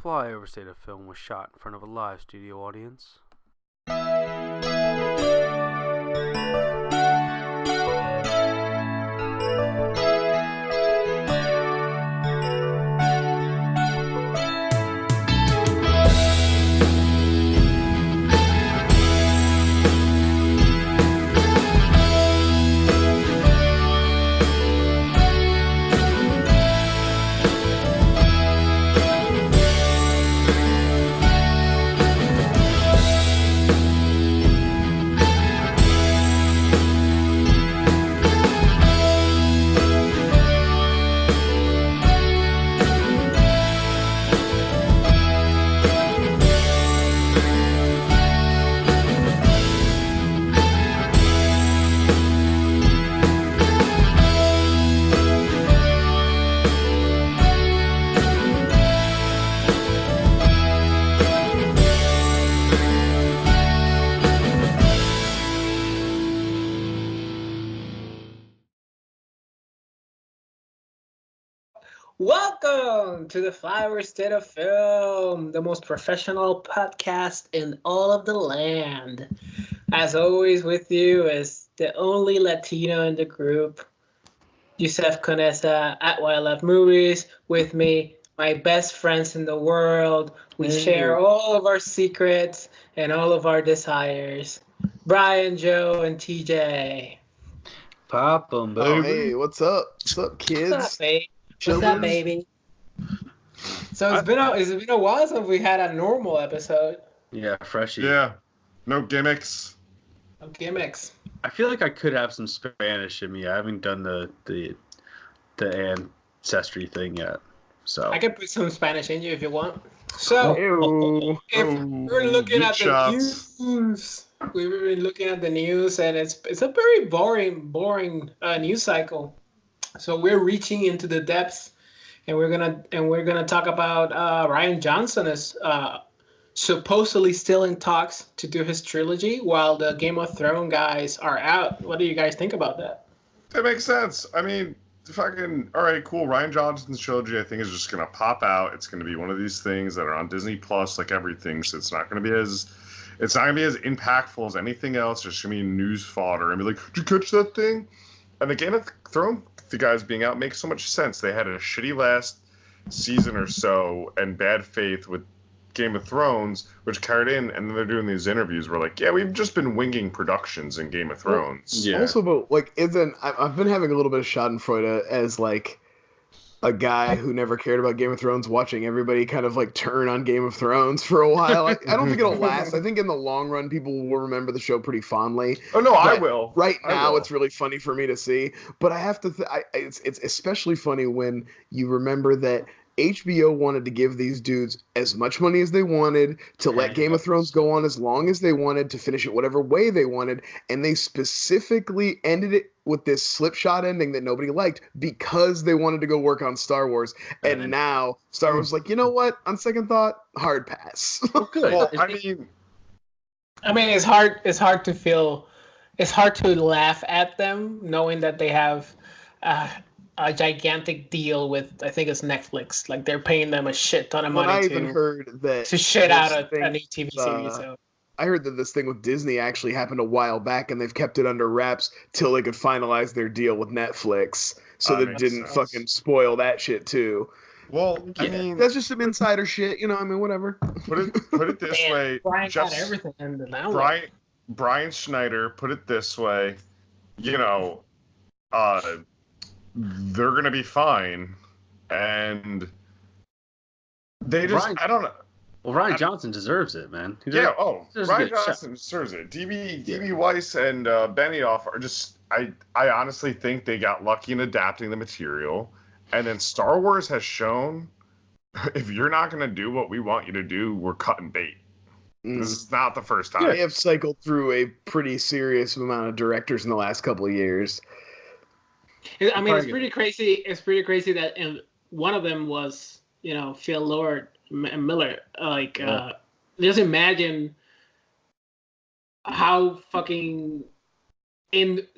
Flyover State of Film was shot in front of a live studio audience. Welcome to the Flyover State of Film, the most professional podcast in all of the land. As always, with you is the only Latino in the group, Jusef Conesa at YLF Movies. With me, my best friends in the world. We share all of our secrets and all of our desires. Brian, Joe, and TJ. Pop 'em, baby. Oh, hey, what's up? What's up, kids? What's up, babe? What's up, baby? So it's been a while since we had a normal episode. Yeah, freshie. Yeah, no gimmicks. No gimmicks. I feel like I could have some Spanish in me. I haven't done the ancestry thing yet. So I can put some Spanish in you if you want. So if we're looking at the news, we've been looking at the news, and it's a very boring news cycle. So we're reaching into the depths, and we're gonna talk about Rian Johnson is supposedly still in talks to do his trilogy, while the Game of Thrones guys are out. What do you guys think about that? That makes sense. I mean, fucking all right, cool. Rian Johnson's trilogy, I think, is just gonna pop out. It's gonna be one of these things that are on Disney Plus, like everything. So it's not gonna be as impactful as anything else. It's just gonna be news fodder and be like, did you catch that thing? And the Game of Thrones, the guys being out, makes so much sense. They had a shitty last season or so and bad faith with Game of Thrones, which carried in, and then they're doing these interviews where like, yeah, we've just been winging productions in Game of Thrones. Yeah. Also, but like, I've been having a little bit of Schadenfreude as like a guy who never cared about Game of Thrones, watching everybody kind of like turn on Game of Thrones for a while. I don't think it'll last. I think in the long run, people will remember the show pretty fondly. Oh no, I will. Right now, it's really funny for me to see. But I have to. It's especially funny when you remember that HBO wanted to give these dudes as much money as they wanted to let Game of Thrones go on as long as they wanted, to finish it whatever way they wanted, and they specifically ended it with this slipshod ending that nobody liked because they wanted to go work on Star Wars. And now Star Wars is like, you know what? On second thought, hard pass. Good. Well, I mean, it's hard to feel. It's hard to laugh at them knowing that they have a gigantic deal with, I think it's Netflix. Like, they're paying them a shit ton of money I even heard that to shit out a new TV series. So. I heard that this thing with Disney actually happened a while back, and they've kept it under wraps till they could finalize their deal with Netflix, so that it didn't fucking spoil that shit too. Well, I mean, that's just some insider shit, you know. I mean, whatever. Put it this way. Brian got everything in the now. Brian Schneider put it this way. You know, they're gonna be fine, and they just I don't know. Well, Rian Johnson deserves it, man. Rian Johnson deserves it. DB Weiss and Benioff are just. I honestly think they got lucky in adapting the material, and then Star Wars has shown, if you're not gonna do what we want you to do, we're cutting bait. This is not the first time. They have cycled through a pretty serious amount of directors in the last couple of years. I mean, it's pretty crazy. It's pretty crazy that one of them was, Phil Lord Miller. Like, just imagine how fucking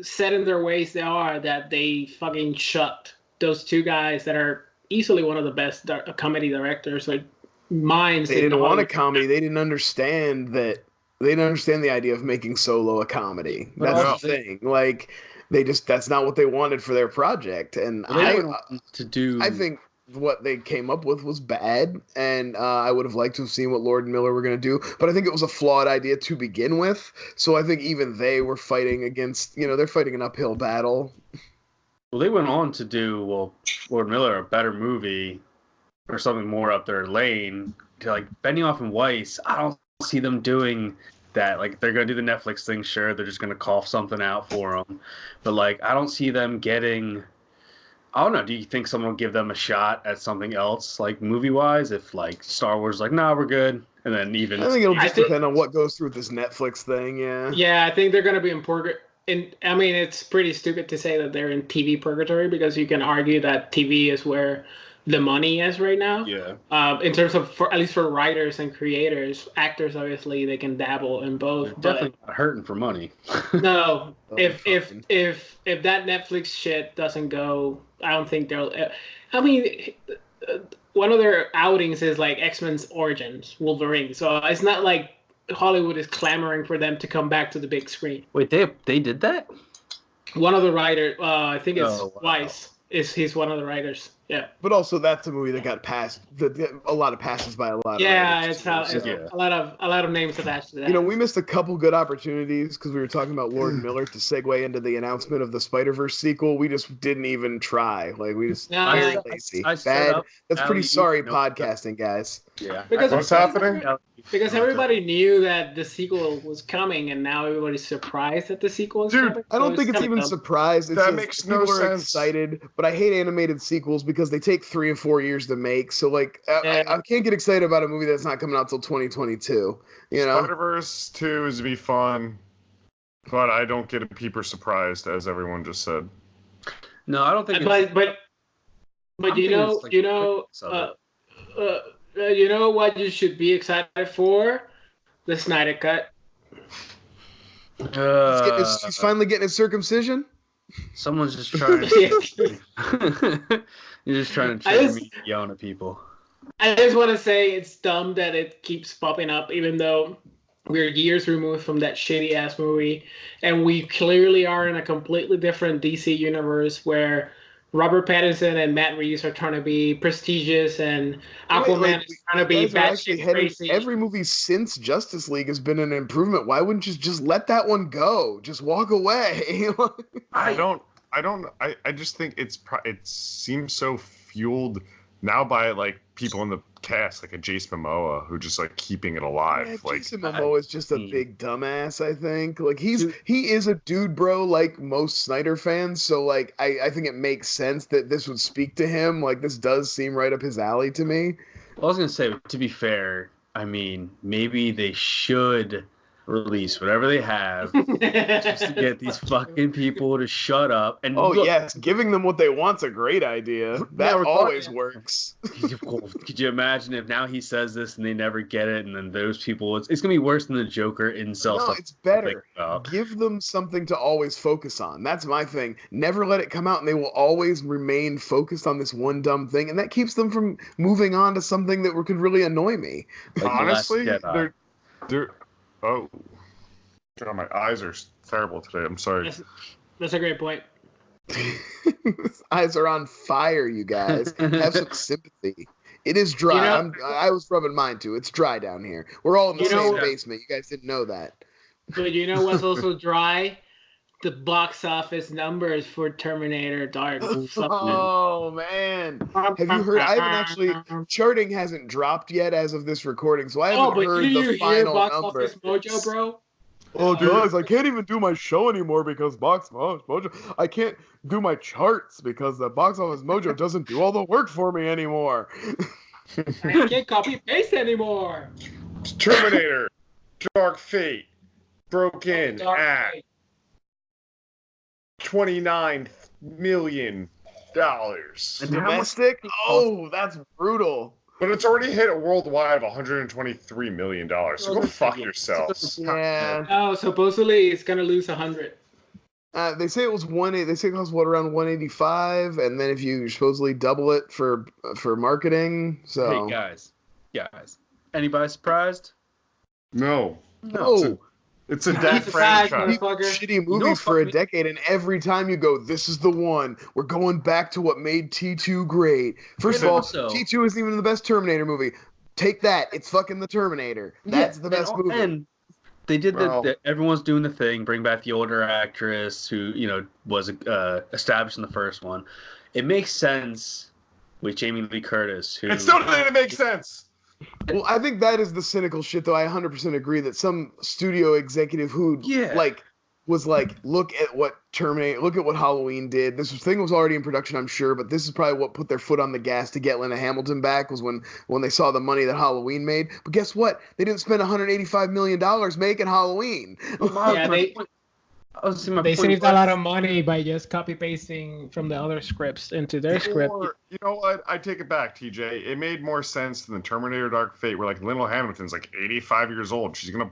set in their ways they are that they fucking shut those two guys that are easily one of the best comedy directors. Like, minds. They didn't want a comedy. They didn't understand that. They didn't understand the idea of making Solo a comedy. That's the thing. Like, that's not what they wanted for their project. And I think what they came up with was bad, and I would have liked to have seen what Lord and Miller were going to do, but I think it was a flawed idea to begin with, so I think even they were fighting against, they're fighting an uphill battle. Well, they went on to do, Lord Miller, a better movie, or something more up their lane, to, like, Benioff and Weiss. I don't see them doing that. Like, they're going to do the Netflix thing, sure, they're just going to cough something out for them, but, like, I don't see them getting... I don't know. Do you think someone will give them a shot at something else, like movie-wise? If like Star Wars, like, nah, we're good, and then even I think it'll just depend on what goes through with this Netflix thing. Yeah. Yeah, I think they're gonna be in purgatory. And I mean, it's pretty stupid to say that they're in TV purgatory because you can argue that TV is where the money is right now. Yeah. In terms of, at least for writers and creators, actors obviously they can dabble in both. They're definitely not hurting for money. No, if that Netflix shit doesn't go, I don't think they'll. I mean, one of their outings is like X-Men's Origins, Wolverine. So it's not like Hollywood is clamoring for them to come back to the big screen. Wait, they did that? One of the writers, I think it's Weiss. He's one of the writers. Yeah. But also that's a movie that got passed. A lot of passes by a lot. Yeah, it's a lot of names attached to that. We missed a couple good opportunities because we were talking about Lord and Miller to segue into the announcement of the Spider-Verse sequel. We just didn't even try. Like we just very lazy. Bad. That's pretty sorry podcasting, guys. Yeah. Because what's happening? Because everybody knew that the sequel was coming, and now everybody's surprised that the sequel is coming. I don't think it's even surprised. That makes no sense. People are excited, but I hate animated sequels because they take 3 and 4 years to make. So, like, I can't get excited about a movie that's not coming out till 2022. Spider-Verse 2 is to be fun, but I don't get a peeper surprised, as everyone just said. No, I don't think. But you know what you should be excited for? The Snyder Cut. He's finally getting his circumcision. Someone's just trying. You're just trying to trigger me yelling at people. I just want to say it's dumb that it keeps popping up, even though we're years removed from that shitty ass movie, and we clearly are in a completely different DC universe where Robert Pattinson and Matt Reeves are trying to be prestigious, and Aquaman is trying to be batshit crazy. Every movie since Justice League has been an improvement. Why wouldn't you just let that one go? Just walk away. I just think it seems so fueled now by like people in the cast, like a Jason Momoa, who just like keeping it alive. Yeah, like Jason Momoa is just a big dumbass. I think like he is a dude, bro. Like most Snyder fans, so like I think it makes sense that this would speak to him. Like this does seem right up his alley to me. I was gonna say, to be fair, I mean maybe they should release whatever they have just to get these fucking people to shut up. And yes, giving them what they want's a great idea. That always works. Could you imagine if now he says this and they never get it, and then those people, it's gonna be worse than the Joker incel stuff. No, it's better. Give them something to always focus on. That's my thing. Never let it come out, and they will always remain focused on this one dumb thing, and that keeps them from moving on to something that could really annoy me. Like honestly, they're oh, God, my eyes are terrible today. I'm sorry. That's a great point. His eyes are on fire, you guys. Have some sympathy. It is dry. I was rubbing mine too. It's dry down here. We're all in the same basement. You guys didn't know that. But you know what's also dry? The box office numbers for Terminator Dark. Oh man! Have you heard? I haven't actually. Charting hasn't dropped yet as of this recording, so I haven't heard the final box number. Office Mojo, bro? Oh, guys, I can't even do my show anymore because Box Mojo. I can't do my charts because the Box Office Mojo doesn't do all the work for me anymore. I can't copy paste anymore. Terminator Dark Fate broke in at $29 million. Domestic? Oh, that's brutal. But it's already hit a worldwide of $123 million. So go fuck yourselves. Yeah. Oh, supposedly it's gonna lose 100. They say it was They say it costs around 185, and then if you supposedly double it for marketing. So hey guys, guys. Anybody surprised? No. No. It's a dead franchise. Shitty movies for a decade, and every time you go, this is the one. We're going back to what made T2 great. First of all, T2 isn't even the best Terminator movie. Take that. It's fucking the Terminator. That's the best movie. And they did everyone's doing the thing, bring back the older actress who, was established in the first one. It makes sense with Jamie Lee Curtis. Who, it still didn't make sense. Well, I think that is the cynical shit, though. I 100% agree that some studio executive who was like, look at what Halloween did. This thing was already in production, I'm sure, but this is probably what put their foot on the gas to get Linda Hamilton back, was when they saw the money that Halloween made. But guess what? They didn't spend $185 million making Halloween. They saved a lot of money by just copy-pasting from the other scripts into their script. You know what? I take it back, TJ. It made more sense than the Terminator Dark Fate, where Linda Hamilton's 85 years old. She's gonna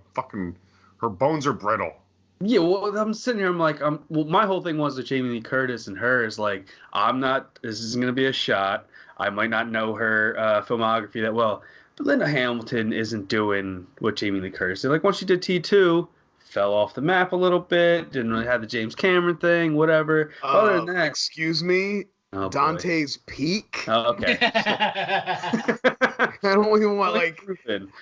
her bones are brittle. Yeah, well, I'm sitting here, I'm like, my whole thing was that Jamie Lee Curtis and her is like, this is gonna be a shot. I might not know her filmography that well, but Linda Hamilton isn't doing what Jamie Lee Curtis did. Like, once she did T2, fell off the map a little bit, didn't really have the James Cameron thing, whatever. Other than that, excuse me, Dante's Peak. Oh, okay. I don't even want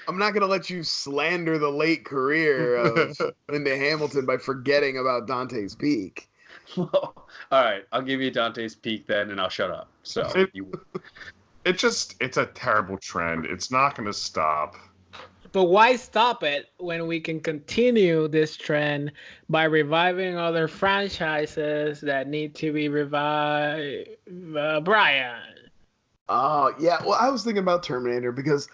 I'm not gonna let you slander the late career of Linda Hamilton by forgetting about Dante's Peak. Well, all right, I'll give you Dante's Peak then, and I'll shut up. So it's a terrible trend. It's not gonna stop. But why stop it when we can continue this trend by reviving other franchises that need to be revived? Brian. Yeah. Well, I was thinking about Terminator because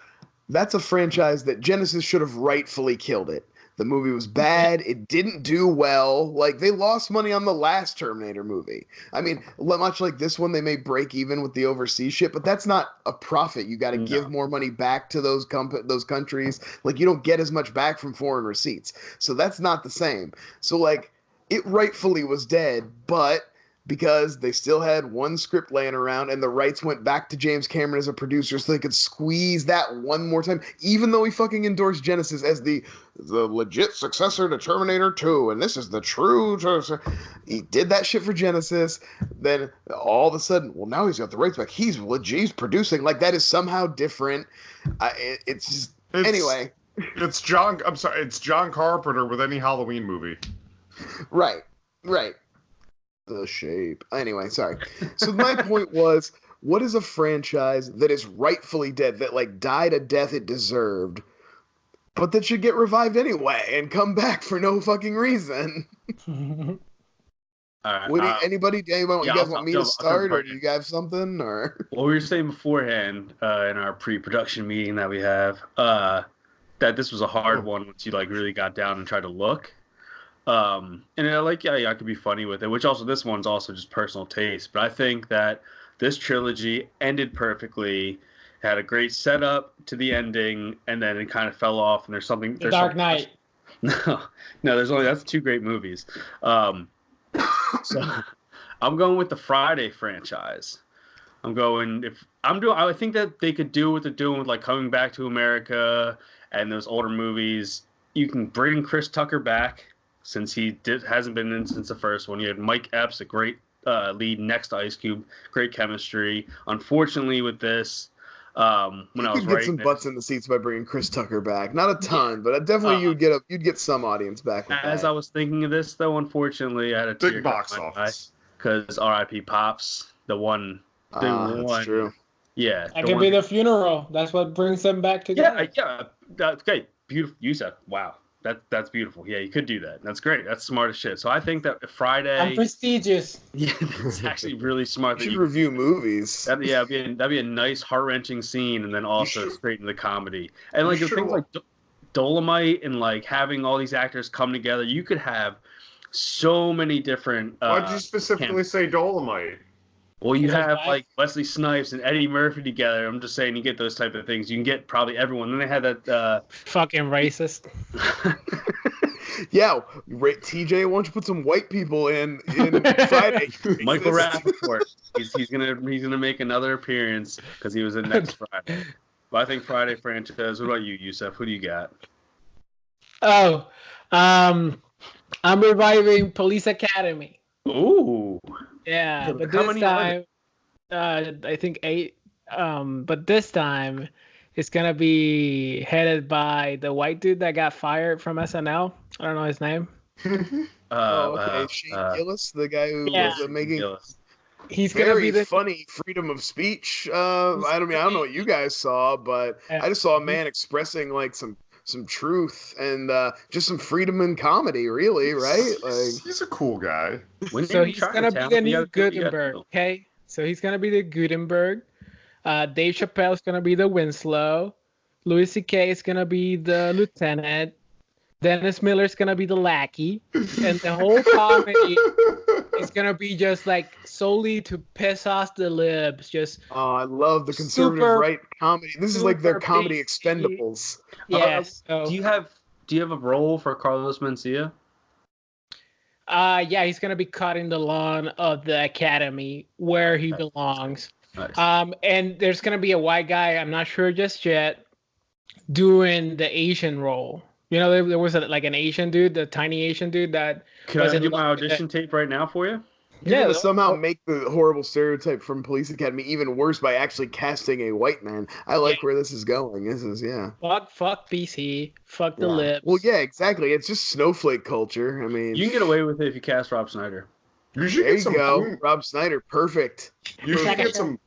that's a franchise that Genesis should have rightfully killed it. The movie was bad. It didn't do well. They lost money on the last Terminator movie. I mean, much like this one, they may break even with the overseas shit, but that's not a profit. You got to give more money back to those countries. You don't get as much back from foreign receipts. So that's not the same. So, it rightfully was dead, but because they still had one script laying around and the rights went back to James Cameron as a producer so they could squeeze that one more time, even though he fucking endorsed Genesis as the legit successor to Terminator 2, and this is the true... He did that shit for Genesis, then all of a sudden, well, now he's got the rights back. He's producing. That is somehow different. Anyway. It's John Carpenter with any Halloween movie. Right. The Shape. Anyway, sorry. So my point was, what is a franchise that is rightfully dead, that died a death it deserved, but that should get revived anyway and come back for no fucking reason? All right. Anybody you guys want me to start, or do you guys have something? Or well, we were saying beforehand in our pre-production meeting that we have that this was a hard one once you really got down and tried to look. And I could be funny with it, which also this one's also just personal taste. But I think that this trilogy ended perfectly, had a great setup to the ending, and then it kind of fell off. And there's something. The Dark Knight. No, that's two great movies. So I'm going with the Friday franchise. I think that they could do what they're doing with Coming Back to America and those older movies. You can bring Chris Tucker back, since he hasn't been in since the first one. You had Mike Epps, a great lead next to Ice Cube, great chemistry. Unfortunately, with this, when I was get some butts in the seats by bringing Chris Tucker back. Not a ton, but definitely you'd get some audience back. As I was thinking of this, though, unfortunately, I had a big box office because R.I.P. Pops, the one. That's true. Yeah, that could be the funeral. That's what brings them back together. Yeah. That's okay. Beautiful. You said, wow. That's beautiful. Yeah, you could do that. That's great. That's smart as shit. So I think that Friday... I'm prestigious. Yeah, it's actually really smart. You should review movies. That'd be a nice, heart-wrenching scene, and then also straight into the comedy. And things like Dolomite and having all these actors come together, you could have so many different... Why'd you specifically say Dolomite? Well, you have Wesley Snipes and Eddie Murphy together. I'm just saying, you get those type of things. You can get probably everyone. Then they had that fucking racist. Yeah, TJ, why don't you put some white people in Friday? Michael Rappaport. He's gonna make another appearance because he was in next Friday. But I think Friday franchise. What about you, Jusef? Who do you got? Oh, I'm reviving Police Academy. Ooh. Yeah, but How this many are time, I think 8. But this time, it's gonna be headed by the white dude that got fired from SNL. I don't know his name. Okay, Shane Gillis, the guy who was making Gillis. He's gonna be very the funny freedom of speech. I don't know what you guys saw, but I just saw a man expressing like some truth and just some freedom in comedy, really, right? Like He's a cool guy. So he's gonna be the new Gutenberg, okay? So he's gonna be the Gutenberg. Dave Chappelle's gonna be the Winslow. Louis C.K. is gonna be the lieutenant. Dennis Miller's gonna be the lackey, and the whole comedy is gonna be just like solely to piss off the libs. Just I love the conservative right comedy. This is like their comedy expendables. Yes. Do you have a role for Carlos Mencia? Yeah, he's gonna be cutting the lawn of the academy where he belongs. Nice. And there's gonna be a white guy. I'm not sure just yet, doing the Asian role. You know, there was an Asian dude, the tiny Asian dude that. Can I do my audition tape right now for you? You're gonna somehow make the horrible stereotype from Police Academy even worse by actually casting a white man. I like where this is going. This is Fuck PC. Fuck the libs. Well, yeah, exactly. It's just snowflake culture. I mean, you can get away with it if you cast Rob Snyder. You should there you go, Rob Snyder. Perfect. You should get some.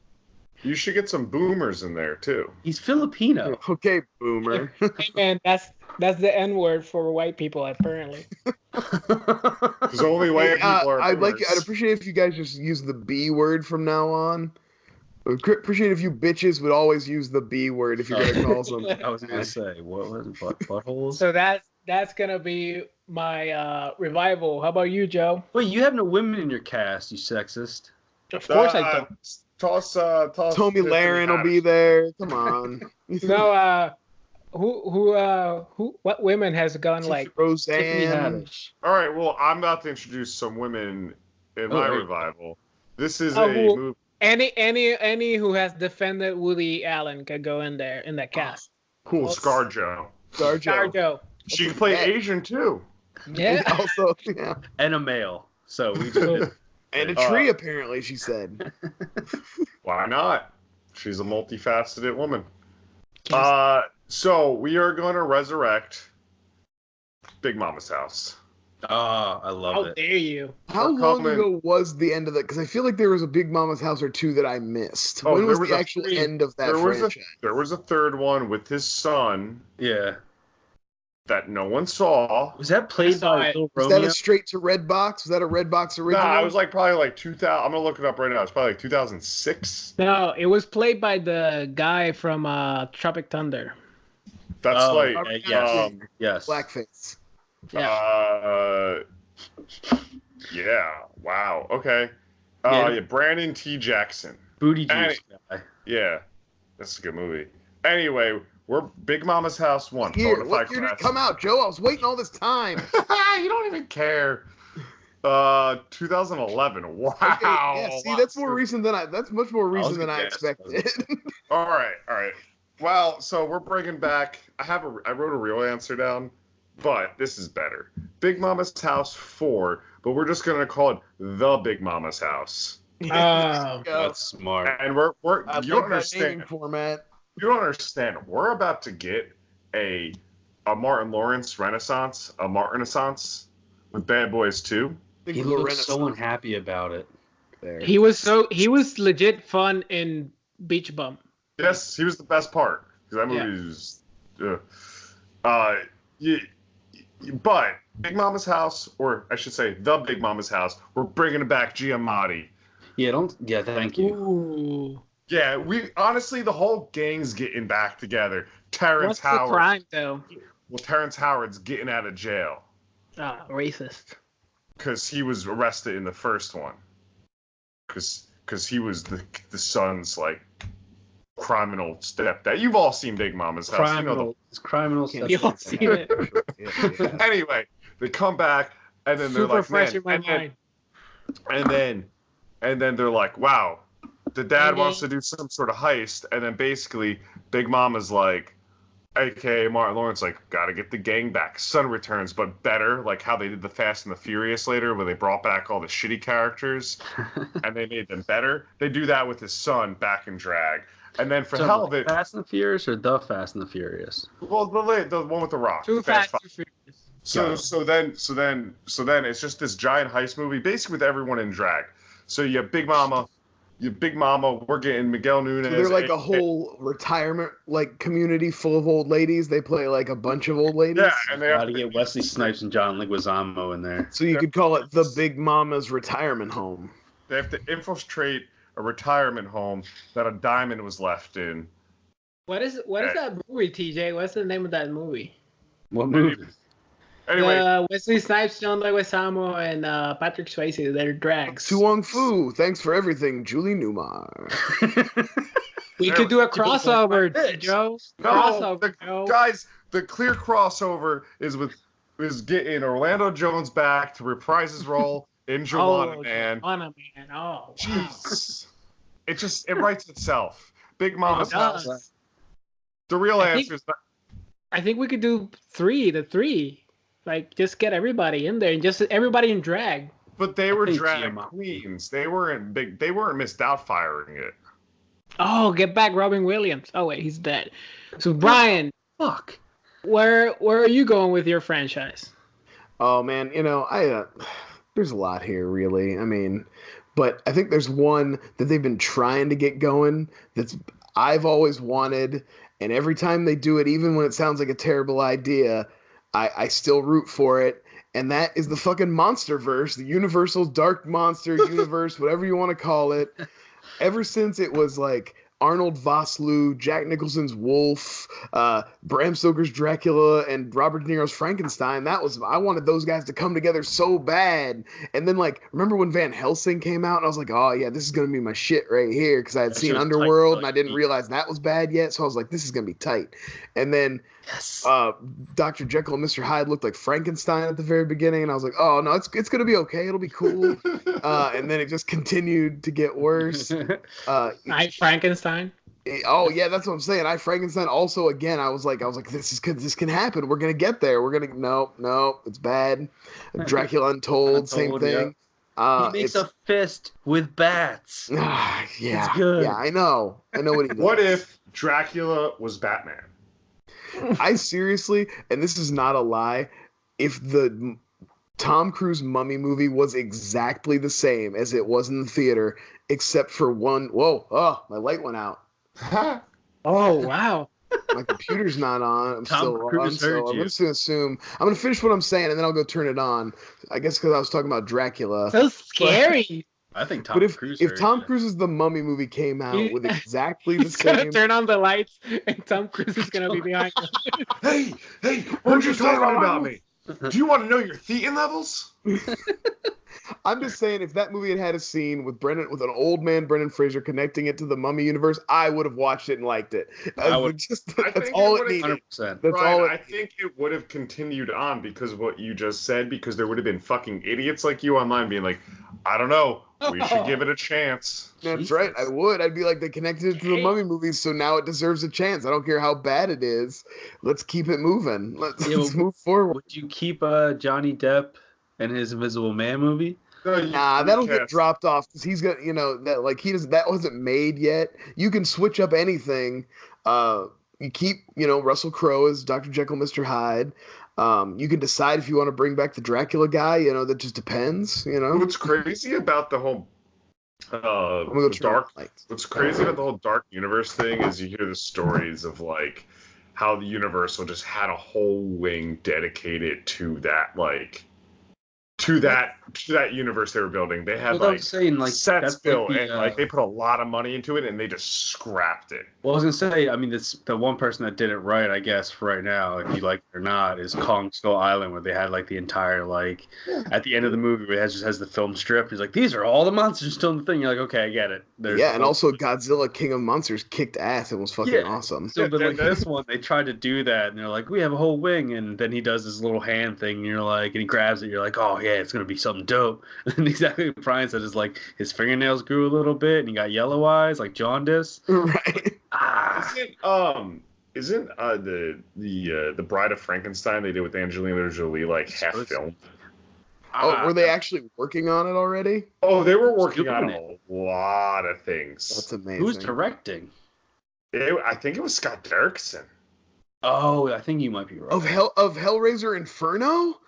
You should get some boomers in there too. He's Filipino. Okay, boomer. Hey man, that's the N word for white people apparently. There's only white people are. I'd appreciate if you guys just use the B word from now on. I'd appreciate if you bitches would always use the B word if you're gonna call something. I was gonna say what was it? Buttholes. So that's gonna be my revival. How about you, Joe? Wait, you have no women in your cast, you sexist. Of course I don't. Toss. Tommy Lahren will be there. Come on. No, what women has gone like Roseanne? All right, well, I'm about to introduce some women in my revival. This is a movie. Any who has defended Woody Allen could go in there in that cast. Cool, ScarJo. ScarJo. She can play Asian too. Yeah. Also, and a male. So we just and a tree, apparently, she said. Why not? She's a multifaceted woman. So we are going to resurrect Big Momma's House. I love it. How dare you? How long ago was the end of that? Because I feel like there was a Big Momma's House or two that I missed. When was the actual end of that franchise? There was a third one with his son. Yeah. That no one saw. Was that played by Bill Romeo? Was that a straight to Redbox? Was that a Redbox original? Nah, it was probably 2000. I'm gonna look it up right now. It's probably 2006. No, it was played by the guy from Tropic Thunder. That's yes. Blackface. Yeah. Yeah. Wow. Okay. Brandon T. Jackson. Booty juice guy. Yeah. That's a good movie. Anyway, we're Big Momma's House 1. What year did it come out, Joe? I was waiting all this time. You don't even care. 2011. Wow. Okay, yeah, see, that's more recent than that's much more recent than I expected. All right. Well, so we're bringing back. I wrote a real answer down, but this is better. Big Momma's House 4, but we're just gonna call it the Big Momma's House. That's smart. And we're you don't understand format. You don't understand. We're about to get a Martin Lawrence Renaissance, with Bad Boys 2. He looks so unhappy about it. There. He was legit fun in Beach Bum. Yes, he was the best part because that movie was. But Big Momma's House, or I should say, the Big Momma's House, we're bringing back Giamatti. Yeah, thank you. Ooh. Yeah, we honestly the whole gang's getting back together. Terrence Howard. What's the crime though? Well, Terrence Howard's getting out of jail. Racist. Because he was arrested in the first one. Because he was the son's criminal stepdad. You've all seen Big Momma's House. It's criminal. You've all seen it. Yeah. Anyway, they come back and then they're Super fresh in my mind. and then they're like, wow, the dad wants to do some sort of heist, and then basically Big Mama's like, aka Martin Lawrence, like, gotta get the gang back. Son returns, but better, like how they did the Fast and the Furious later, where they brought back all the shitty characters and they made them better. They do that with his son back in drag. And then for hell of it, Fast and the Furious or the Fast and the Furious? Well, the one with the Rock. Too Fast, Too Furious. So then it's just this giant heist movie, basically with everyone in drag. So you have Big Mama, we're getting Miguel Nunez. So they're like a whole retirement like community full of old ladies. They play like a bunch of old ladies. Yeah, and they have to get Wesley Snipes and John Leguizamo in there. So you could call it the Big Mama's retirement home. They have to infiltrate a retirement home that a diamond was left in. What is that movie, TJ? What's the name of that movie? What movie? Anyway, Wesley Snipes, John Leguizamo, and Patrick Swayze. They're drags. Tu Wong Fu, thanks for everything, Julie Newmar. We could do a crossover, Joe. Guys, the clear crossover is getting Orlando Jones back to reprise his role in Juwanna Man. Juwanna Man. Oh, jeez. It writes itself. Big Momma's House. The real answer is that. I think we could do the three. Like, just get everybody in there and just everybody in drag. But they were drag queens. They weren't Miss Doubtfiring it. Oh, get back Robin Williams. Oh wait, he's dead. So Brian, where are you going with your franchise? Oh man, there's a lot here really. I mean, but I think there's one that they've been trying to get going that's I've always wanted, and every time they do it, even when it sounds like a terrible idea, I still root for it, and that is the fucking Monsterverse, the Universal Dark Monster Universe, whatever you want to call it. Ever since it was like Arnold Vosloo, Jack Nicholson's Wolf, Bram Stoker's Dracula, and Robert De Niro's Frankenstein, I wanted those guys to come together so bad. And then, like, remember when Van Helsing came out, and I was like, oh yeah, this is gonna be my shit right here, because I had seen Underworld, and I didn't realize that was bad yet, so I was like, this is gonna be tight. And then Dr. Jekyll and Mr. Hyde looked like Frankenstein at the very beginning, and I was like, oh no, it's gonna be okay, it'll be cool. And then it just continued to get worse. Frankenstein. Oh yeah, that's what I'm saying. Frankenstein also again. I was like, this can happen. We're gonna get there. No, it's bad. Dracula Untold, same thing. He makes a fist with bats. Yeah, it's good. Yeah, I know what he does. What if Dracula was Batman? I seriously, and this is not a lie, if the Tom Cruise Mummy movie was exactly the same as it was in the theater, except for one. Whoa! My light went out. Oh wow! My computer's not on. I'm just gonna assume. I'm gonna finish what I'm saying and then I'll go turn it on. I guess because I was talking about Dracula. So scary. I think Tom Cruise. If Tom Cruise's The Mummy movie came out with exactly the same, gonna turn on the lights and Tom Cruise is gonna be behind him. Hey! What are you talking about me? Do you want to know your thetan levels? I'm just saying, if that movie had a scene with an old man Brendan Fraser connecting it to the Mummy universe, I would have watched it and liked it. That's all it needed. I think it would have continued on because of what you just said, because there would have been fucking idiots like you online being like, I don't know, we should give it a chance. That's right, I would. I'd be like, they connected it to the Mummy movies, so now it deserves a chance. I don't care how bad it is. Let's keep it moving. Let's move forward. Would you keep Johnny Depp and his Invisible Man movie? Nah, that'll get dropped off because he's got that wasn't made yet. You can switch up anything. You keep Russell Crowe as Dr. Jekyll, Mr. Hyde. You can decide if you want to bring back the Dracula guy. That just depends. What's crazy about the whole what's crazy about the whole dark universe thing is you hear the stories of like how the Universal just had a whole wing dedicated to that to that universe they were building. They had sets built and they put a lot of money into it and they just scrapped it. Well, I was gonna say, I mean, the one person that did it right, I guess, for right now, if you like it or not, is Kong Skull Island, where they had the entire at the end of the movie where it just has the film strip. He's like, these are all the monsters still in the thing. You're like, okay, I get it. And also Godzilla King of Monsters kicked ass and was fucking awesome. So, but this one, they tried to do that, and they're like, we have a whole wing, and then he does this little hand thing, and you're like, and he grabs it, you're like, oh yeah, it's gonna be something dope. And exactly what Brian said is like his fingernails grew a little bit, and he got yellow eyes, like jaundice. Right. Isn't the Bride of Frankenstein they did with Angelina Jolie like half filmed? Oh, were they actually working on it already? Oh, they were working on a lot of things. That's amazing. Who's directing? I think it was Scott Derrickson. Oh, I think you might be right. Of Hellraiser Inferno?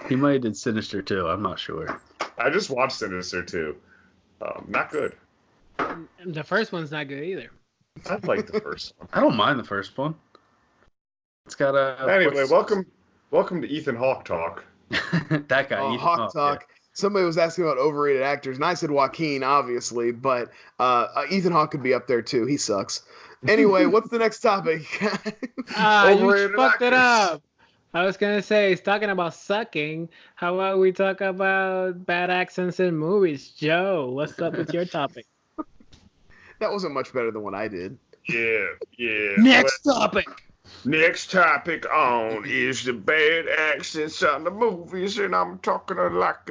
He might have did Sinister too. I'm not sure. I just watched Sinister too. Not good. The first one's not good either. I like the first one. I don't mind the first one. It's got a. Anyway, welcome to Ethan Hawke talk. That guy. Oh, Ethan Hawk Talk. Yeah. Somebody was asking about overrated actors, and I said Joaquin, obviously, but Ethan Hawke could be up there too. He sucks. Anyway, what's the next topic? You Overrated fucked it actors. up. I was gonna say, it's talking about sucking. How about we talk about bad accents in movies? Joe, what's up with your topic? That wasn't much better than what I did. Yeah. Next topic. Next topic on is the bad accents on the movies, and I'm talking like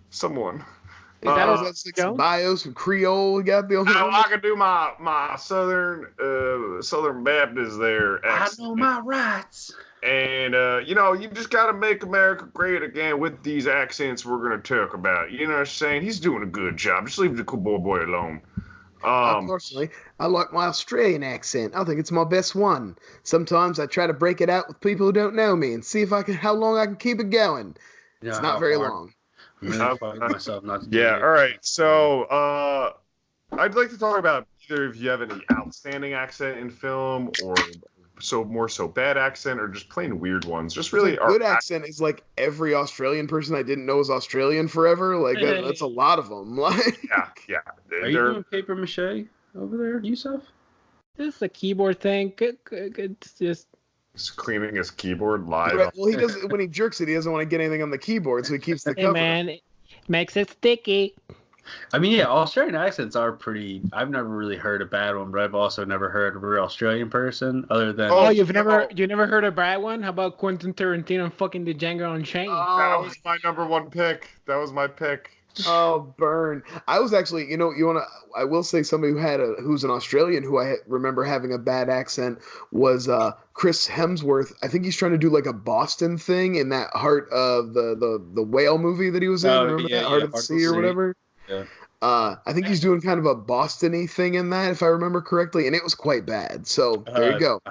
someone. Is that Was that six Jones? bios from Creole? We got the only I can do my Southern Baptist there accent. I know my rights. And, you just got to make America great again with these accents we're going to talk about. You know what I'm saying? He's doing a good job. Just leave the cool boy alone. Unfortunately, I like my Australian accent. I think it's my best one. Sometimes I try to break it out with people who don't know me and see how long I can keep it going. You know It's how not very hard- long. I'm really fighting myself not to do Yeah, it. all right. So, I'd like to talk about either if you have any outstanding accent in film or more so bad accent or just plain weird ones. Just really Good accent is like every Australian person I didn't know was Australian forever. Like that's a lot of them. Like Yeah. Are you doing paper mache over there, Jusef? This is a keyboard thing. It's just. cleaning his keyboard live. Right, well, he doesn't. When he jerks it, he doesn't want to get anything on the keyboard, so he keeps the Hey cover. man, it makes it sticky. I mean, yeah, Australian accents are pretty. I've never really heard a bad one, but I've also never heard a real Australian person other than. Oh, you never heard a bad one? How about Quentin Tarantino and fucking the Django Unchained? That was my number one pick. That was my pick. Oh, burn! I was actually, I will say somebody who's an Australian who I remember having a bad accent was Chris Hemsworth. I think he's trying to do like a Boston thing in that Heart of the whale movie that he was in. Remember that Heart of the Sea or whatever? Yeah. I think he's doing kind of a Boston-y thing in that, if I remember correctly, and it was quite bad. So there you go.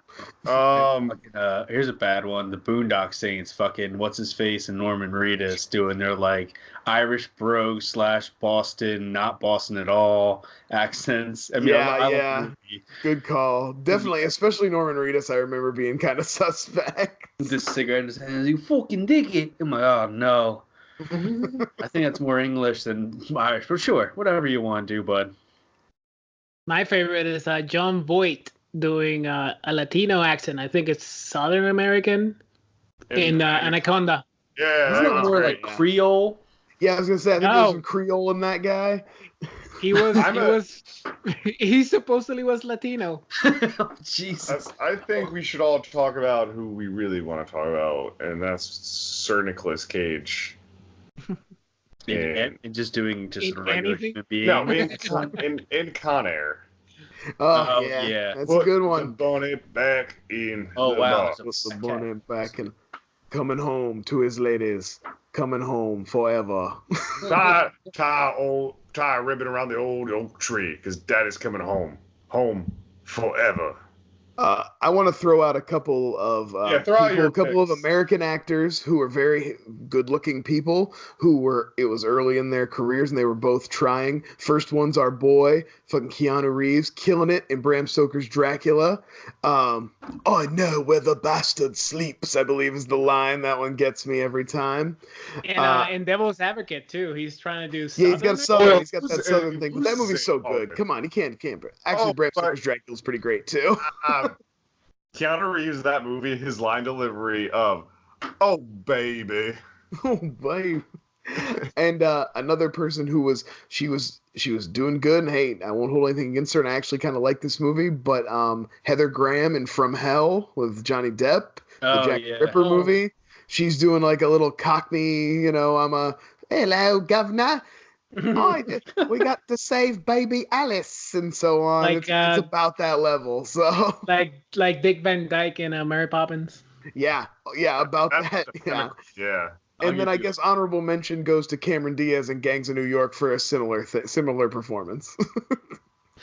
Here's a bad one. The Boondock Saints, fucking what's his face and Norman Reedus doing their like Irish brogue / Boston, not Boston at all accents. I mean, I love the movie. Good call. Definitely, especially Norman Reedus. I remember being kind of suspect. This cigarette in his hands, you fucking dig it. I'm like, oh no. I think that's more English than Irish, for sure. Whatever you want to do, bud. My favorite is John Voight doing a Latino accent. I think it's Southern American in Anaconda. Yeah, Isn't it more great. like Creole? Yeah, I was gonna say I think there's some Creole in that guy. He supposedly was Latino. Jesus. I think we should all talk about who we really want to talk about, and that's Sir Nicolas Cage. And just doing just a regular anything? human being. No, in Con Air. Oh, Oh, yeah. yeah. That's a good one. The bunny back in. Oh, the wow. box. With the bunny back and coming home to his ladies, coming home forever. tie a ribbon around the old oak tree, because Daddy's coming home forever. I want to throw out a couple of of American actors who are very good-looking people it was early in their careers and they were both trying. First one's our boy, fucking Keanu Reeves, killing it in Bram Stoker's Dracula. I know where the bastard sleeps, I believe is the line. That one gets me every time. And Devil's Advocate too. He's trying to do. Yeah, he's got that southern who's thing. But that movie's so saying- good. Come on, he can't. Actually, Bram Stoker's Dracula's pretty great too. Keanu Reeves, that movie, his line delivery of, "Oh baby." Oh, babe. And another person who was doing good, and hey, I won't hold anything against her, and I actually kind of like this movie, but Heather Graham in From Hell with Johnny Depp, the Jack the Ripper movie. she's doing like a little Cockney, I'm a hello, governor. We got to save baby Alice and so on. Like, it's about that level. So like Dick Van Dyke in Mary Poppins. yeah, about that. Yeah. And then I guess honorable mention goes to Cameron Diaz in Gangs of New York for a similar performance.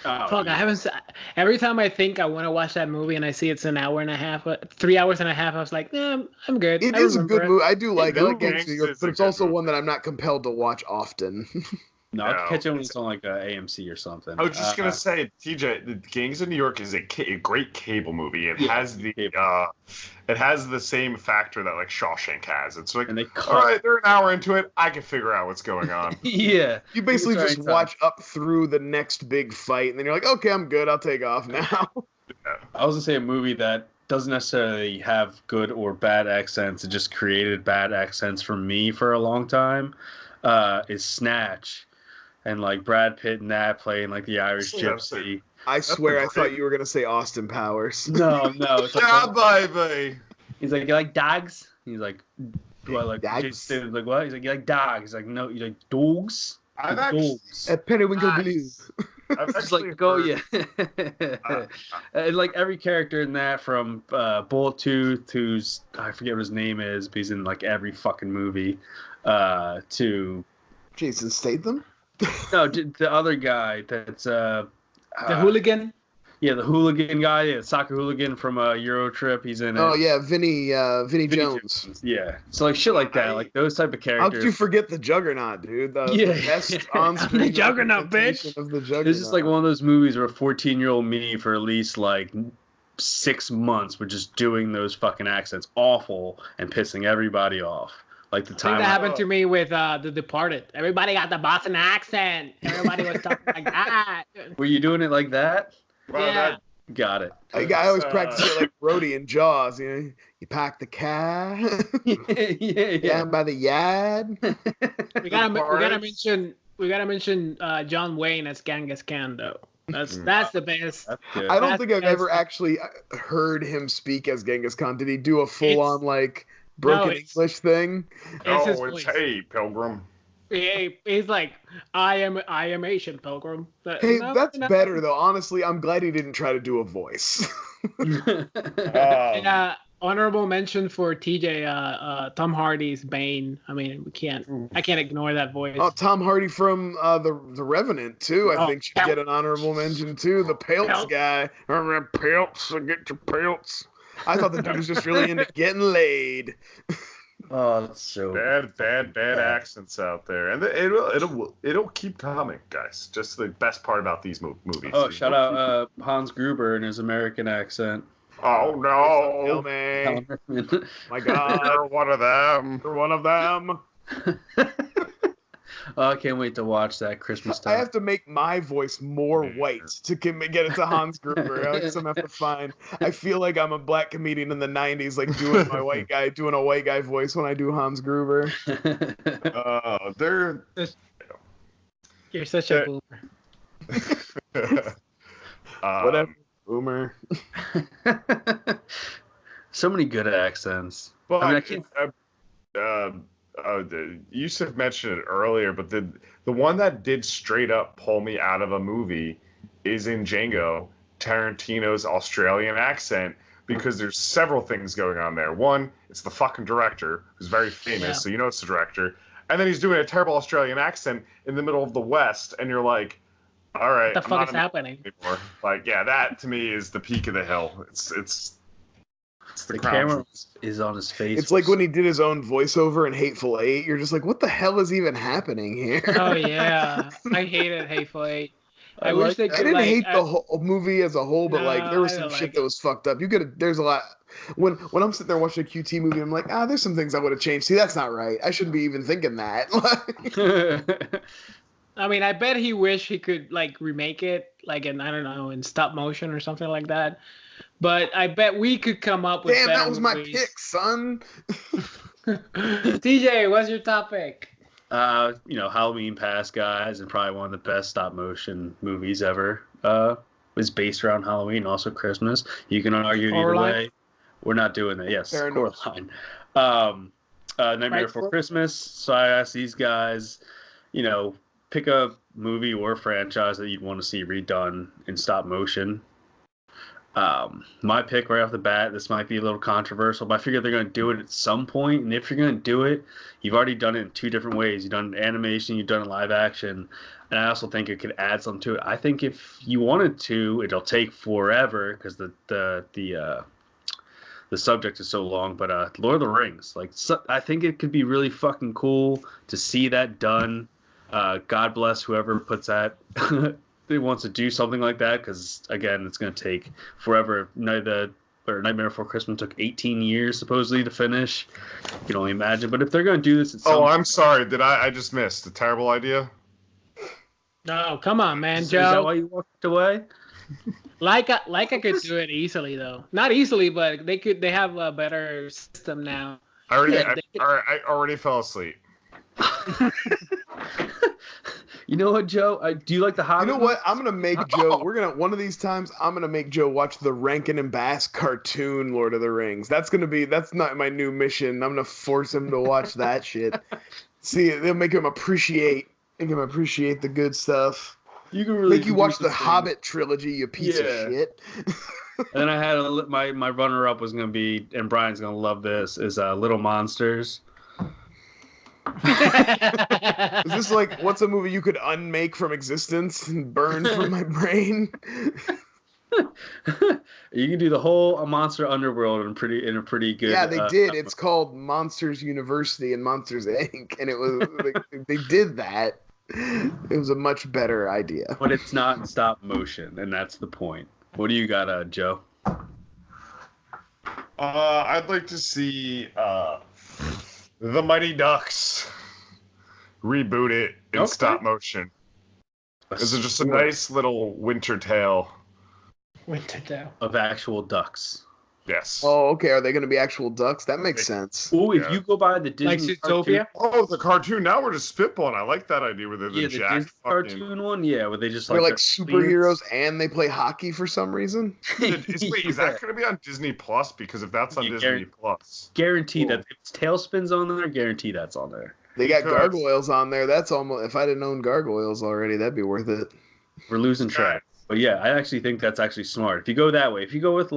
Fuck, I haven't. Every time I think I want to watch that movie and I see it's an hour and a half, 3 hours and a half, I was like, I'm good. It is a good movie. I like Gangs of New York, but it's also one that I'm not compelled to watch often. No, I'll catch it when it's on like AMC or something. I was just gonna say, TJ, the Gangs of New York is a great cable movie. It has the same factor that like Shawshank has. It's like, all right, they're an hour into it, I can figure out what's going on. Yeah, you basically just watch up through the next big fight, and then you're like, okay, I'm good. I'll take off now. Yeah. I was gonna say a movie that doesn't necessarily have good or bad accents. It just created bad accents for me for a long time. Is Snatch. And like Brad Pitt and that playing like the Irish gypsy. I swear I thought you were gonna say Austin Powers. No. It's like, baby. He's like, you like dogs? He's like, do I like dogs? He's like, what? He's like, you like dogs? He's like, no, you like dogs? Dogs. At Periwinkle Blue. Just like go, yeah. And like every character in that, from Bullettooth, who's I forget what his name is, but he's in like every fucking movie. To Jason Statham. No, the other guy that's the hooligan. Yeah, the hooligan guy, the soccer hooligan from Euro Trip. He's in it. Oh yeah, Vinny Jones. Yeah, so like shit like that, like those type of characters. How could you forget the Juggernaut, dude? The best on-screen the Juggernaut, bitch. Of the Juggernaut. It's just like one of those movies where 14-year-old me for at least like 6 months were just doing those fucking accents, awful, and pissing everybody off. Like the time I think that happened to me with The Departed. Everybody got the Boston accent. Everybody was talking like that. Were you doing it like that? Yeah. Got it. I always practice it like Brody in Jaws. You pack the car. yeah. Down by the yard. We gotta mention John Wayne as Genghis Khan though. That's the best. That's good. I don't think I've ever actually heard him speak as Genghis Khan. Did he do a full-on like broken English thing? It's hey Pilgrim. He's like, I am Asian, Pilgrim. But, hey, that's better though. Honestly, I'm glad he didn't try to do a voice. Honorable mention for TJ, Tom Hardy's Bane. I mean, I can't ignore that voice. Oh, Tom Hardy from the Revenant too. I think should get an honorable mention too. The Pelts guy. Pelts, get your pelts. I thought the dude was just really into getting laid. Oh, that's so bad accents out there, and it'll keep coming, guys. Just the best part about these movies. Oh, shout out Hans Gruber and his American accent. Oh no, my God, you're one of them. You're one of them. Oh, I can't wait to watch that Christmas time. I have to make my voice more white to get it to Hans Gruber. I guess I'm gonna have to find. I feel like I'm a black comedian in the '90s, like doing a white guy voice when I do Hans Gruber. You're such a boomer. Whatever, boomer. So many good accents. Well, I mean, Jusef mentioned it earlier, but the one that did straight up pull me out of a movie is in Django, Tarantino's Australian accent, because there's several things going on there. One, it's the fucking director, who's very famous, so you know it's the director. And then he's doing a terrible Australian accent in the middle of the West, and you're like, all right. What the fuck is happening? Anymore. Like, yeah, that to me is the peak of the hill. It's the camera is on his face. It's like when he did his own voiceover in Hateful Eight. You're just like, what the hell is even happening here? Oh yeah, I hated Hateful Eight. I wish they could. I didn't hate the whole movie as a whole, but like there was some shit that was fucked up. There's a lot. When I'm sitting there watching a QT movie, I'm like, there's some things I would have changed. See, that's not right. I shouldn't be even thinking that. I mean, I bet he wished he could like remake it, like in stop motion or something like that. But I bet we could come up with. Damn, better that was movies. my pick, son. TJ, what's your top pick? Halloween Pass Guys, and probably one of the best stop motion movies ever. Was based around Halloween, also Christmas. You can argue either way. We're not doing that. Yes, Coraline. Nightmare Before Christmas. So I asked these guys, pick a movie or franchise that you'd want to see redone in stop motion. My pick right off the bat, this might be a little controversial, but I figure they're going to do it at some point. And if you're going to do it, you've already done it in two different ways. You've done animation, you've done live action. And I also think it could add something to it. I think if you wanted to, it'll take forever because the subject is so long. But Lord of the Rings, I think it could be really fucking cool to see that done. God bless whoever puts that. Wants to do something like that because again it's going to take forever. Nightmare Before Christmas took 18 years supposedly to finish. You can only imagine. But if they're going to do this at some I'm sorry, did I just missed a terrible idea? No, come on, man, Joe. Is that why you walked away? Like I could do it easily though. Not easily, but they have a better system now. I already fell asleep. You know what, Joe? Do you like the Hobbit? You know what? I'm gonna make Joe. One of these times. I'm gonna make Joe watch the Rankin and Bass cartoon Lord of the Rings. That's not my new mission. I'm gonna force him to watch that shit. See, they'll make him appreciate the good stuff. You can really make you watch the Hobbit trilogy, you piece of shit. And then I had my runner-up was gonna be, and Brian's gonna love this, is Little Monsters. Is this what's a movie you could unmake from existence and burn from my brain? You can do the whole monster underworld in a pretty good. Yeah, they did. It's called Monsters University and Monsters Inc. And it was they did that. It was a much better idea. But it's not in stop motion, and that's the point. What do you got, Joe? I'd like to see The Mighty Ducks reboot it in stop motion. This is just a nice little winter tale. Winter tale. Of actual ducks. Yes. Oh, okay. Are they going to be actual ducks? That makes sense. Oh, if you go by the Disney Zootopia? Oh, the cartoon. Now we're just spitballing. I like that idea where they're the Disney cartoon one. Yeah, where they just they're like superheroes and they play hockey for some reason. Wait, is that going to be on Disney Plus? Because if that's on Disney Plus, guarantee that if it's Tailspin's on there, guarantee that's on there. They got gargoyles on there. That's almost. If I didn't own gargoyles already, that'd be worth it. We're losing track. But yeah, I actually think that's actually smart. If you go that way, if you go with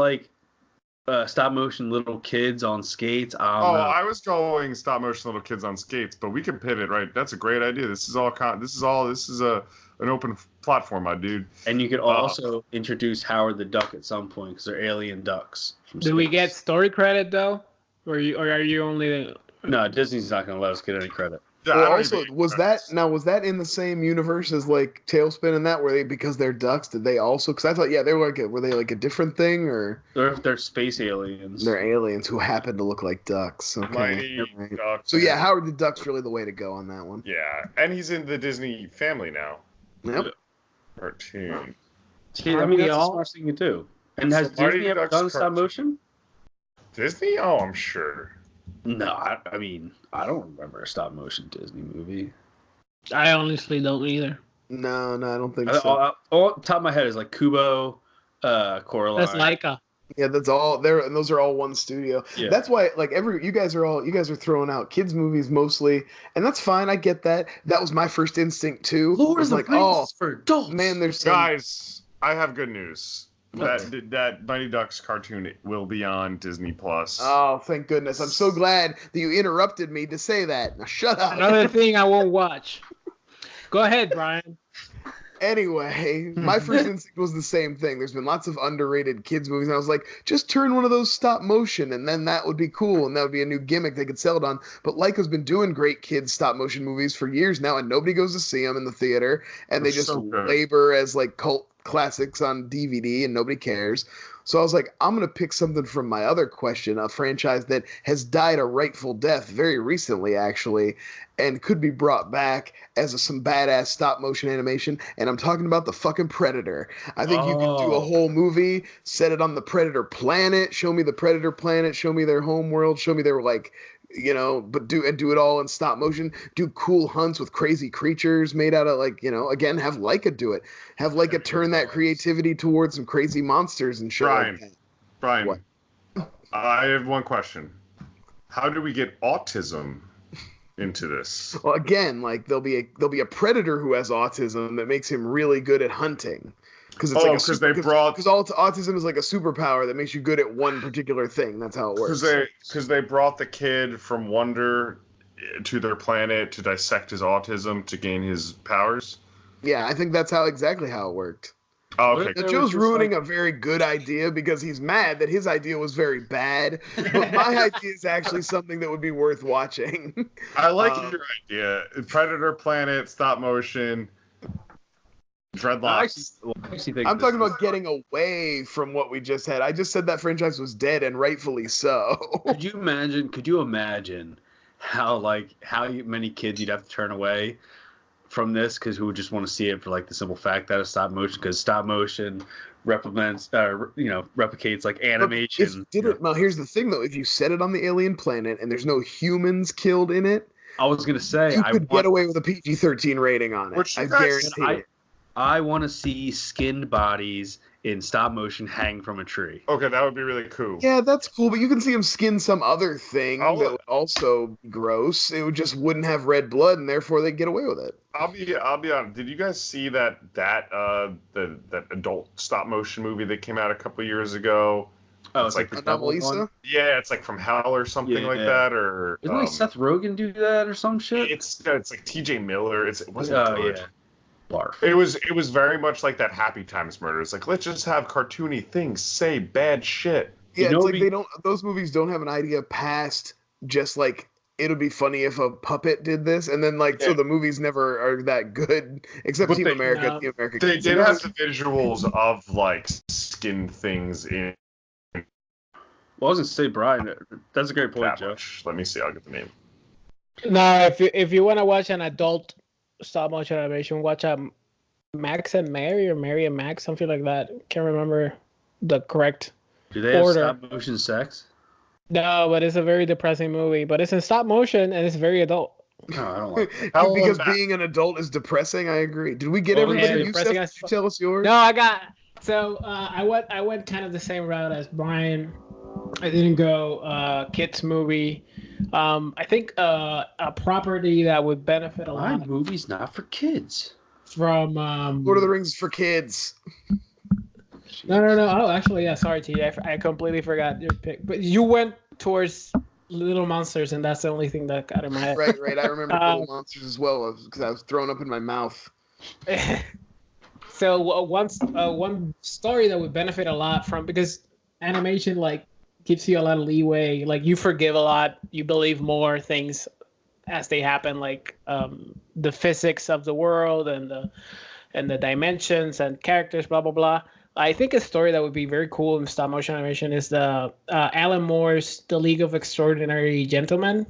stop motion little kids on skates. I was going stop motion little kids on skates, but we can pivot, right? That's a great idea. This is an open platform, my dude. And you could also introduce Howard the Duck at some point because they're alien ducks. Do we get story credit though, or are you only? No, Disney's not going to let us get any credit. Yeah, well, also, was that in the same universe as Tailspin and that, because they're ducks? Did they also? Because I thought, they were they a different thing or? They're space aliens. They're aliens who happen to look like ducks. Okay. Mighty Ducks. So Howard the Duck's really the way to go on that one. Yeah, and he's in the Disney family now. Yep. Cartoon. See, I mean, that's a smart thing to do. And has Disney ever done stop motion? Disney? Oh, I'm sure. No, I mean, I don't remember a stop motion Disney movie. I honestly don't either. No, I don't think so. All top of my head is Kubo, Coraline. That's Laika. Yeah, that's all there, and those are all one studio. Yeah. That's why, you guys are throwing out kids movies mostly, and that's fine. I get that. That was my first instinct too. Lord of the Rings for adults. Man, there's guys. I have good news. That Mighty Ducks cartoon will be on Disney Plus. Oh, thank goodness! I'm so glad that you interrupted me to say that. Now shut up. Another thing I won't watch. Go ahead, Brian. Anyway, my first instinct was the same thing. There's been lots of underrated kids movies, and I was like, just turn one of those stop motion, and then that would be cool, and that would be a new gimmick they could sell it on. But Leica's been doing great kids stop motion movies for years now, and nobody goes to see them in the theater, and they just labor as cult classics on DVD, and nobody cares. So I was like, I'm going to pick something from my other question, a franchise that has died a rightful death very recently, actually, and could be brought back as some badass stop motion animation. And I'm talking about the fucking Predator. I think you could do a whole movie, set it on the Predator planet, show me the Predator planet, show me their home world, show me their but do it all in stop motion. Do cool hunts with crazy creatures made out of again, have Laika do it. Have Laika turn that creativity towards some crazy monsters and shit. Brian, what? I have one question. how do we get autism into this? Well, again, like there'll be a predator who has autism that makes him really good at hunting. Because autism is like a superpower that makes you good at one particular thing. That's how it works. Because they brought the kid from Wonder to their planet to dissect his autism to gain his powers. Yeah, I think that's exactly how it worked. Oh, okay. Now, Joe's ruining a very good idea because he's mad that his idea was very bad. But my idea is actually something that would be worth watching. I like your idea. Predator planet, stop motion, dreadlocks. I'm talking about getting away from what we just had. I just said that franchise was dead, and rightfully so. Could you imagine how many kids you'd have to turn away from this because who would just want to see it for like the simple fact that it's stop motion, because stop motion replicates like animation. Now here's the thing though, if you set it on the alien planet and there's no humans killed in it, I was gonna say you could get away with a PG-13 rating on it. I guarantee it. I want to see skinned bodies in stop motion hang from a tree. Okay, that would be really cool. Yeah, that's cool, but you can see him skin some other thing that would also be gross. It just wouldn't have red blood, and therefore they'd get away with it. I'll be honest. Did you guys see that adult stop motion movie that came out a couple years ago? Oh, it's like the Anomalisa? Yeah, it's like From Hell or something like that. Or isn't like Seth Rogen do that or some shit? It's like T.J. Miller. It wasn't good. Yeah. Barf. It was very much like that Happy Times murder. It's like, let's just have cartoony things say bad shit. Yeah, it's like those movies don't have an idea past just like it'll be funny if a puppet did this, and then so the movies never are that good except Team America. Team America. They did have the visuals of like skin things in. Well, I was gonna say, Brian, that's a great point, Joe. Let me see. I'll get the name. No, if you want to watch an adult stop motion animation, watch Max and Mary or Mary and Max, something like that. Can't remember the correct Do they order. have stop motion sex? No, but it's a very depressing movie. But it's in stop motion and it's very adult. No, I don't like it. Because being an adult is depressing. I agree. Did we get everybody? Did you tell us yours? No, I got. So I went kind of the same route as Brian. I didn't go kids movie. I think a property that would benefit a lot. Movies not for kids. From Lord of the Rings is for kids. No. Oh, actually, yeah. Sorry, T. I completely forgot your pick. But you went towards Little Monsters, and that's the only thing that got in my head. Right. I remember Little Monsters as well because I was thrown up in my mouth. So one story that would benefit a lot from, because animation gives you a lot of leeway. Like, you forgive a lot, you believe more things as they happen, like the physics of the world and the dimensions and characters, blah blah blah. I think a story that would be very cool in stop motion animation is the Alan Moore's The League of Extraordinary Gentlemen.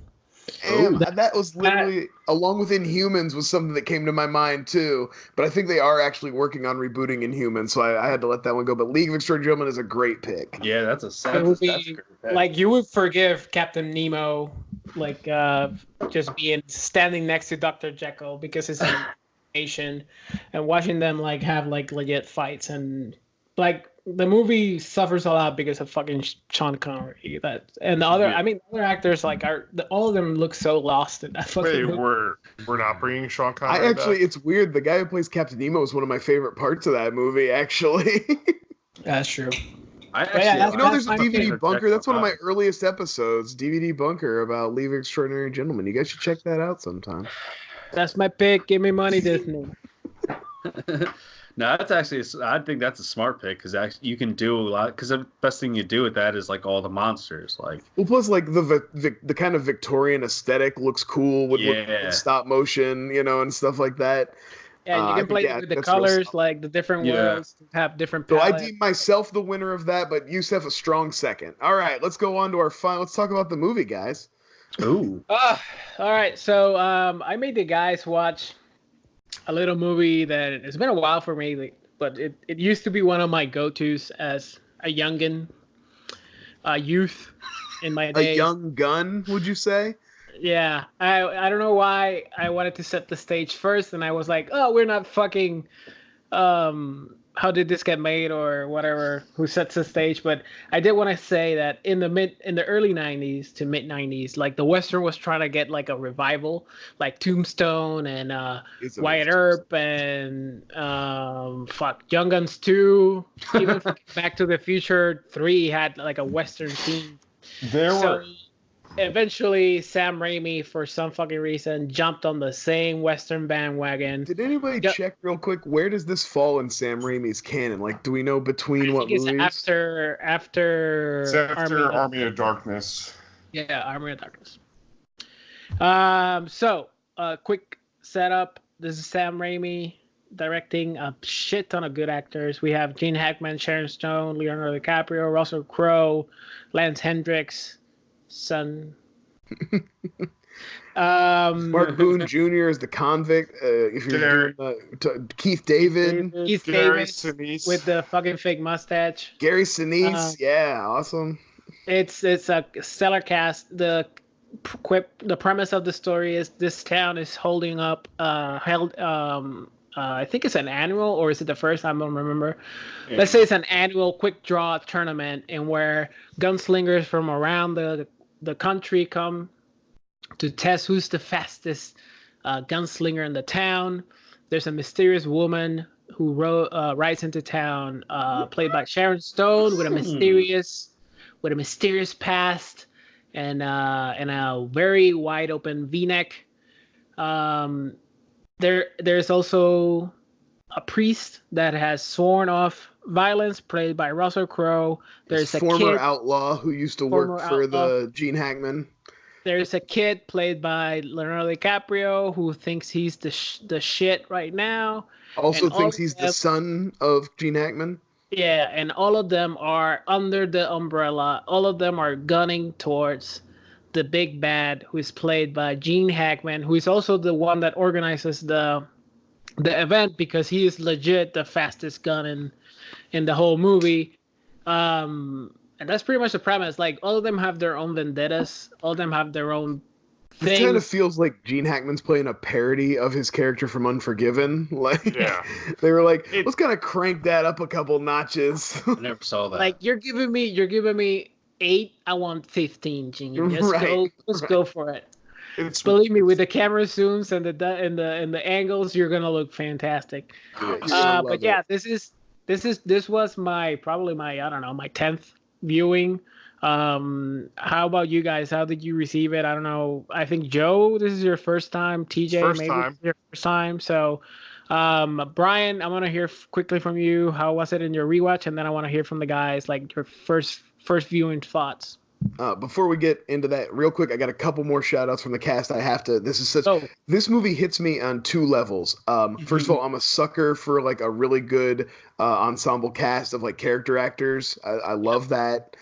And that was literally, along with Inhumans, was something that came to my mind too. But I think they are actually working on rebooting Inhumans, so I had to let that one go. But League of Extraordinary Gentlemen is a great pick. Yeah, that's a great pick. Like, you would forgive Captain Nemo, just being standing next to Dr. Jekyll because it's animation, and watching them have legit fights, and the movie suffers a lot because of fucking Sean Connery. Other actors all of them look so lost in that fucking movie. we're not bringing Sean Connery back? It's weird. The guy who plays Captain Nemo is one of my favorite parts of that movie, actually. That's true. There's a DVD bunker. That's one of my earliest episodes, DVD bunker about League of Extraordinary Gentlemen. You guys should check that out sometime. That's my pick. Give me money, Disney. No, I think that's a smart pick because you can do a lot. Because the best thing you do with that is all the monsters. Plus the kind of Victorian aesthetic looks cool with stop motion, and stuff like that. Yeah, you can play with the colors, the different worlds have different palettes. So I deem myself the winner of that, but Jusef a strong second. All right, let's go on to our final. Let's talk about the movie, guys. Ooh. All right. So I made the guys watch a little movie that it's been a while for me, but it used to be one of my go-tos as a youngin, youth in my days. A young gun, would you say? Yeah, I don't know why I wanted to set the stage first, and I was like, oh, we're not fucking how did this get made or whatever, who sets the stage, but I did want to say that in the early 90s to mid 90s, like the Western was trying to get like a revival, like Tombstone and Wyatt Earp and Young Guns 2, even Back to the Future 3 had like a Western theme. Eventually, Sam Raimi, for some fucking reason, jumped on the same Western bandwagon. Did anybody check real quick? Where does this fall in Sam Raimi's canon? Like, do we know between what movies? After Army of Darkness. Yeah, Army of Darkness. So, quick setup. This is Sam Raimi directing a shit ton of good actors. We have Gene Hackman, Sharon Stone, Leonardo DiCaprio, Russell Crowe, Lance Hendricks. Son. Mark Boone Jr. is the convict. If you're doing, Keith David. Keith David with the fucking fake mustache. Gary Sinise, yeah, awesome. It's a stellar cast. The premise of the story is this town is holding up I think it's an annual, or is it the first? I don't remember. Yeah. Let's say it's an annual quick draw tournament, and where gunslingers from around the country come to test who's the fastest gunslinger in the town. There's a mysterious woman who rides into town, played by Sharon Stone, with a mysterious past and a very wide open V-neck. There's also a priest that has sworn off violence, played by Russell Crowe. There's a former outlaw who used to work for the Gene Hackman. There's a kid played by Leonardo DiCaprio who thinks he's the shit right now. Also thinks he's the son of Gene Hackman. Yeah, and all of them are under the umbrella. All of them are gunning towards the big bad, who is played by Gene Hackman, who is also the one that organizes the event, because he is legit the fastest gun in the whole movie. And that's pretty much the premise. Like, all of them have their own vendettas. All of them have their own things. It kind of feels like Gene Hackman's playing a parody of his character from Unforgiven. Like, yeah. They were like, let's kind of crank that up a couple notches. I never saw that. Like, you're giving me 8, I want 15, Gene. Let's go for it. Believe me, with the camera zooms and the angles, you're gonna look fantastic. But yeah, this was probably my 10th viewing. How about you guys? How did you receive it? I don't know. I think Joe, this is your first time. TJ, maybe this is your first time. So, Brian, I want to hear quickly from you. How was it in your rewatch? And then I want to hear from the guys, like your first viewing thoughts. Before we get into that, real quick, I got a couple more shout outs from the cast. This movie hits me on 2 levels. First of all, I'm a sucker for like a really good ensemble cast of like character actors. I love that.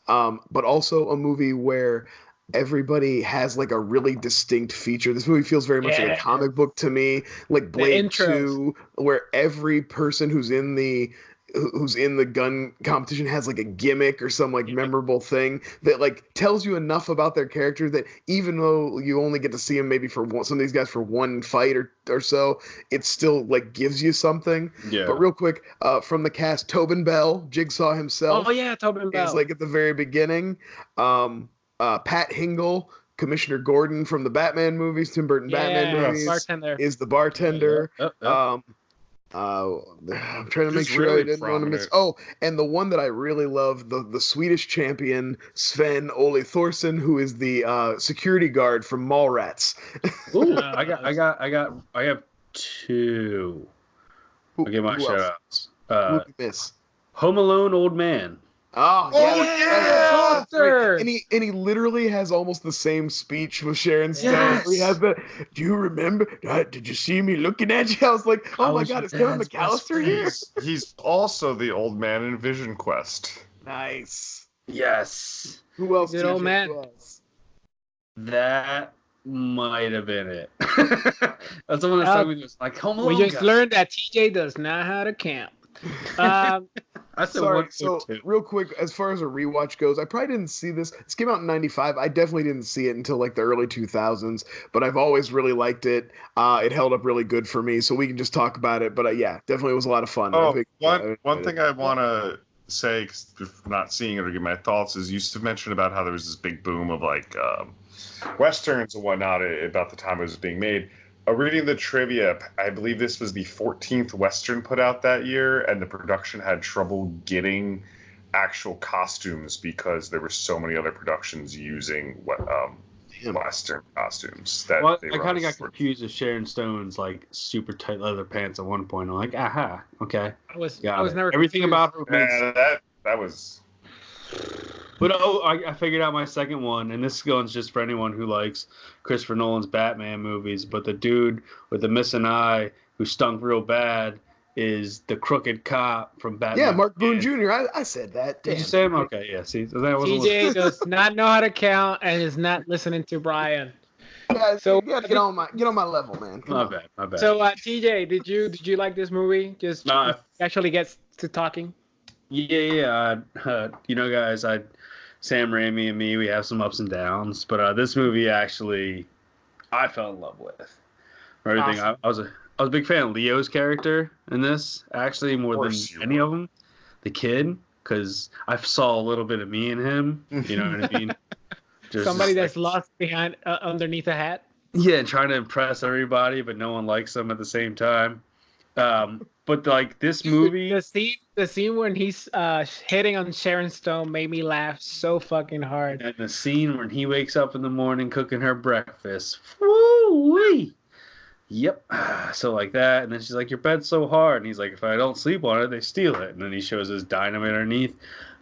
But also a movie where everybody has like a really distinct feature. This movie feels very much like a comic book to me, like Blade 2, where every person who's in the gun competition has like a gimmick or some like memorable thing that like tells you enough about their character that even though you only get to see them maybe for some of these guys for one fight or so, it still like gives you something. Yeah. But real quick, from the cast, Tobin Bell, Jigsaw himself. Oh yeah, Tobin Bell. Is like at the very beginning. Pat Hingle, Commissioner Gordon from the Batman movies, Tim Burton Batman movies, is the bartender. I'm trying to make sure I didn't want to miss. Oh, and the one that I really love, the Swedish champion Sven Ole Thorsen, who is the security guard from Mallrats. Ooh, I have 2. I'll give my shout outs. Who did you miss? Home Alone Old Man. Oh yeah! And he literally has almost the same speech with Sharon Stone. Yes. He has the, do you remember? Did you see me looking at you? I was like, oh my god, is Kevin McAllister here? He's also the old man in Vision Quest. Nice. Yes. Who else? Good old man. That might have been it. That's the one that's talking like Home Alone. We just learned that TJ does not know how to camp. I said Sorry, 1 so 2. real quick, as far as a rewatch goes, I probably didn't see this. This came out in '95. I definitely didn't see it until like the early 2000s, but I've always really liked it. It held up really good for me, so we can just talk about it. But yeah, definitely was a lot of fun. Oh, I one thing I want to say, 'cause if not seeing it or give my thoughts, is you used to mention about how there was this big boom of like westerns and whatnot about the time it was being made. Reading the trivia, I believe this was the 14th western put out that year, and the production had trouble getting actual costumes because there were so many other productions using western costumes. That Well, they I were kind of got unfortunate. confused with Sharon Stone's like super tight leather pants at one point. I'm like, aha, okay. I was Got it. never Everything confused. about her makes. That was. But I figured out my second one, and this one's just for anyone who likes Christopher Nolan's Batman movies. But the dude with the missing eye who stunk real bad is the crooked cop from Batman. Yeah, Mark Boone Jr. I said that. Did Damn. you say him? Okay, yeah. See, so that wasn't. TJ does not know how to count and is not listening to Brian. Guys, So- you gotta get on my level, man. Come on. My bad. So TJ, did you like this movie? Just No, actually gets to talking. Yeah. You know, guys, Sam Raimi and me, we have some ups and downs, but this movie actually, I fell in love with. Everything. Awesome. I was a big fan of Leo's character in this, actually, more than any of them. The kid, because I saw a little bit of me in him. You know what I mean? Somebody that's lost behind underneath a hat. Yeah, trying to impress everybody, but no one likes him at the same time. But like this movie, the scene when he's hitting on Sharon Stone made me laugh so fucking hard. and the scene when he wakes up in the morning cooking her breakfast. Woo-wee! Yep. So like that, and then she's like, "Your bed's so hard," and he's like, "If I don't sleep on it, they steal it." And then he shows his dynamite underneath.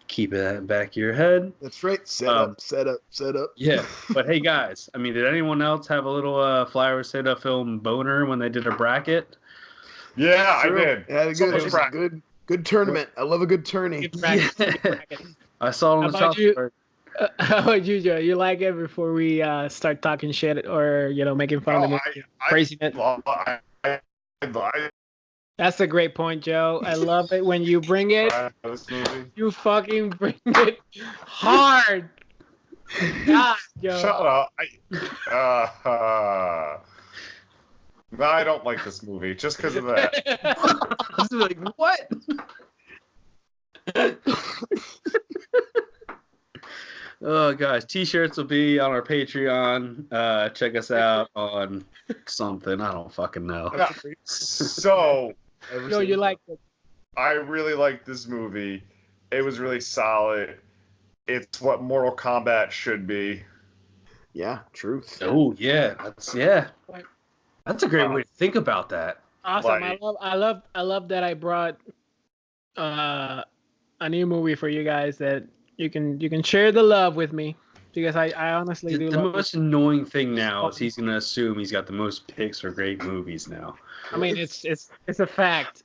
Keep it in the back of your head. That's right. Set up. Yeah, but hey guys, I mean, did anyone else have a little Flyover Seda film boner when they did a bracket? Yeah, I True. did. Yeah, good tournament. I love a good tourney. Good bracket. I saw it on the How about you? chalkboard. How about you, Joe? You like it before we start talking shit or making fun of the craziness? That's a great point, Joe. I love it when you bring it. You fucking bring it hard. God, Joe. Shut up. No, I don't like this movie just because of that. I was like, what? Oh, guys, T-shirts will be on our Patreon. Check us out on something. I don't fucking know. So, Joe, you like it. I really liked this movie. It was really solid. It's what Mortal Kombat should be. Yeah, truth. Oh, yeah. That's a great way to think about that. Awesome. Like- I love that I brought a new movie for you guys that you can share the love with me, because I honestly do The love most annoying thing now is he's gonna assume he's got the most picks for great movies now. I mean, it's a fact.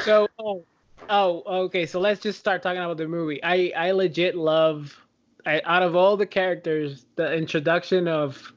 So okay. So let's just start talking about the movie. I legit love. Out of all the characters, the introduction of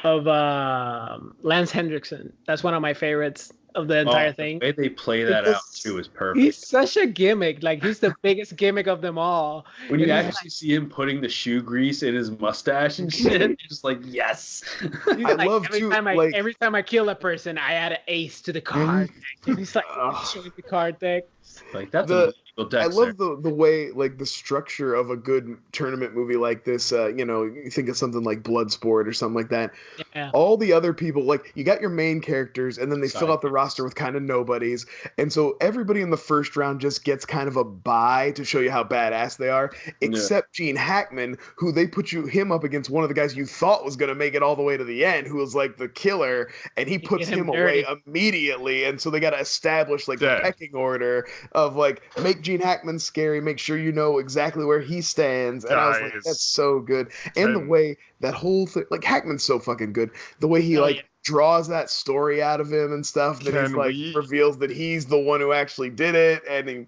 Lance Hendrickson. That's one of my favorites of the entire thing. The way they play that out too is perfect. He's such a gimmick. Like, he's the biggest gimmick of them all. When you And actually see him putting the shoe grease in his mustache and shit, you're just like, yes. he's I like, love every time I kill a person, I add an ace to the card. And he's like, showing the card deck. Like, that's a legal deck. I love the way, like, the structure of a good tournament movie like this. You think of something like Bloodsport or something like that. Yeah. All the other people, like, you got your main characters, and then they fill out the roster with kind of nobodies. And so everybody in the first round just gets kind of a bye to show you how badass they are, except Gene Hackman, who they put him up against one of the guys you thought was going to make it all the way to the end, who was like the killer, and he puts him away immediately. And so they got to establish, like, the pecking order of, like, make Gene Hackman scary, make sure you know exactly where he stands. And I was like, that's so good. And the way that whole thing, like, Hackman's so fucking good. The way he draws that story out of him and stuff, that he's like reveals that he's the one who actually did it. And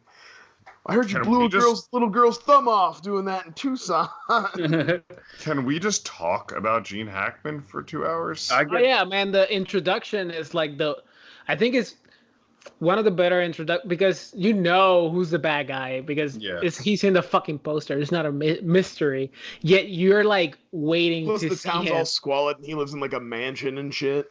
I heard you blew little girl's thumb off doing that in Tucson. Can we just talk about Gene Hackman for 2 hours? Yeah, man. The introduction is like I think it's one of the better because you know who's the bad guy because he's in the fucking poster. It's not a mystery. Yet you're like waiting Plus to the see town's him. all squalid and he lives in like a mansion and shit.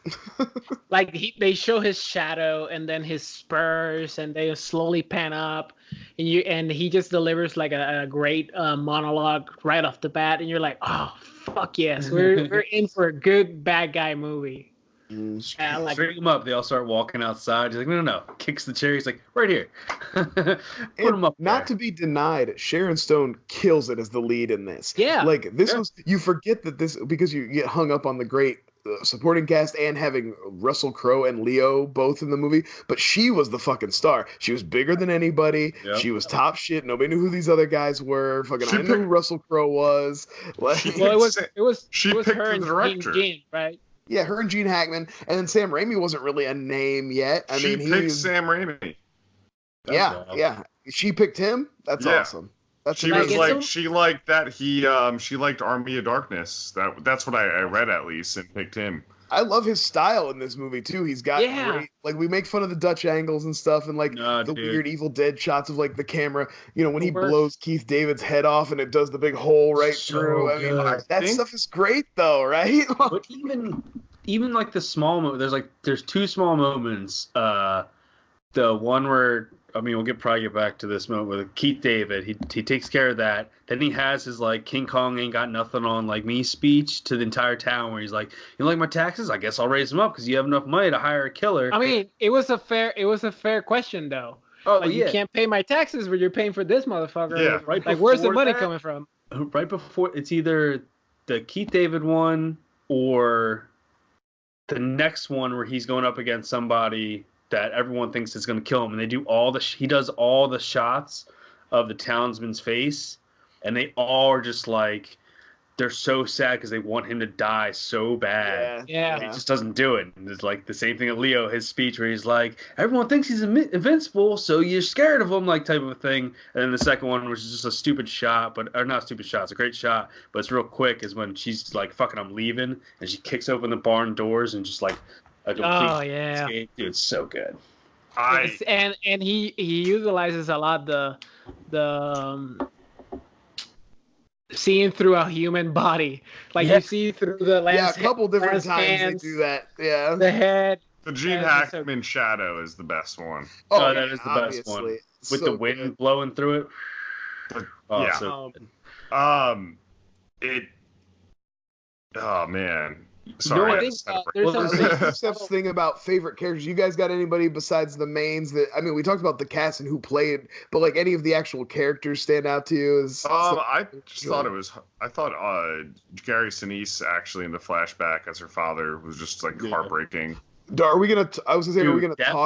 Like they show his shadow and then his spurs and they slowly pan up and he just delivers like a great monologue right off the bat and you're like, oh fuck yes, we're in for a good bad guy movie. Like, string them up. They all start walking outside. He's like, no. Kicks the chair. He's like, right here. Put him up. Not to be denied, Sharon Stone kills it as the lead in this. Yeah. Like this was. You forget that this because you get hung up on the great supporting cast and having Russell Crowe and Leo both in the movie, but she was the fucking star. She was bigger than anybody. Yep. She was top shit. Nobody knew who these other guys were. I knew who Russell Crowe was. Like, it was her and director. Gene, right? Yeah, her and Gene Hackman, and then Sam Raimi wasn't really a name yet. She picked Sam Raimi. Yeah. She picked him. That's awesome. She liked Army of Darkness. That's what I read at least, and picked him. I love his style in this movie too. He's got great, like we make fun of the Dutch angles and stuff, and like weird Evil Dead shots of like the camera. You know when he blows Keith David's head off and it does the big hole right through. I mean, that stuff is great though, right? But even like the small moment, there's two small moments. The one where we'll probably get back to this moment with Keith David. He takes care of that. Then he has his like King Kong ain't got nothing on like me speech to the entire town where he's like, you like my taxes? I guess I'll raise them up because you have enough money to hire a killer. I mean, it was a fair question though. Oh like, you can't pay my taxes, but you're paying for this motherfucker. Yeah, right. Like where's the money coming from? Right before it's either the Keith David one or the next one where he's going up against somebody that everyone thinks is going to kill him, and he does all the shots of the townsman's face, and they all are just like, they're so sad because they want him to die so bad. Yeah. He just doesn't do it. And it's like the same thing at Leo, his speech where he's like, everyone thinks he's invincible, so you're scared of him, like type of a thing. And then the second one, which is just a stupid shot, or not a stupid shot, it's a great shot, but it's real quick, is when she's like, fucking, I'm leaving, and she kicks open the barn doors and just like, a complete escape. Dude, it's so good. And he utilizes a lot the seeing through a human body, like you see through the lens. Yeah, a couple different times hands, they do that. Yeah, the head. The Gene Hackman shadow is the best one. Oh, that is the best one with so the wind good. Blowing through it. So Oh man. Sorry. I think there's Jusef's thing about favorite characters. You guys got anybody besides the mains that we talked about the cast and who played, but like any of the actual characters stand out to you? I thought Gary Sinise actually in the flashback as her father was just like heartbreaking. Are we gonna talk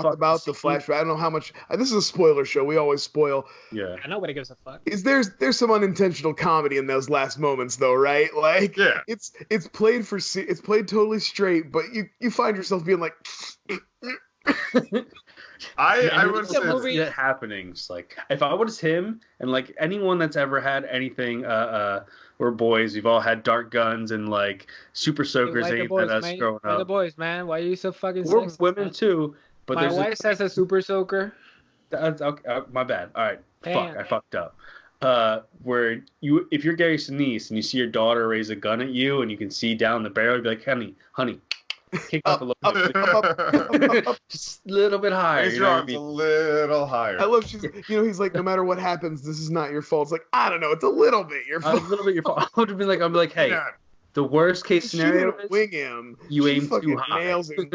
about the flashback? I don't know how much. This is a spoiler show. We always spoil. Yeah. Nobody gives a fuck. There's some unintentional comedy in those last moments, though, right? Like, it's played totally straight, but you find yourself being like. I would see that happening. Just like if I was him and like anyone that's ever had anything, we're boys. We've all had dart guns and like super soakers aimed at us growing up. The boys, man. Why are you so fucking? We're women too. But my wife says a super soaker. My bad. All right. Damn. Fuck. I fucked up. Where if you're Gary Sinise and you see your daughter raise a gun at you and you can see down the barrel, you'd be like, honey. Kick up a little bit. Just a little bit higher. His arms a little higher. I love he's like, no matter what happens, this is not your fault. It's like, I don't know, it's a little bit your fault. A little bit your fault. I would be like, hey, the worst case scenario is wing him. You aim too high. Nails him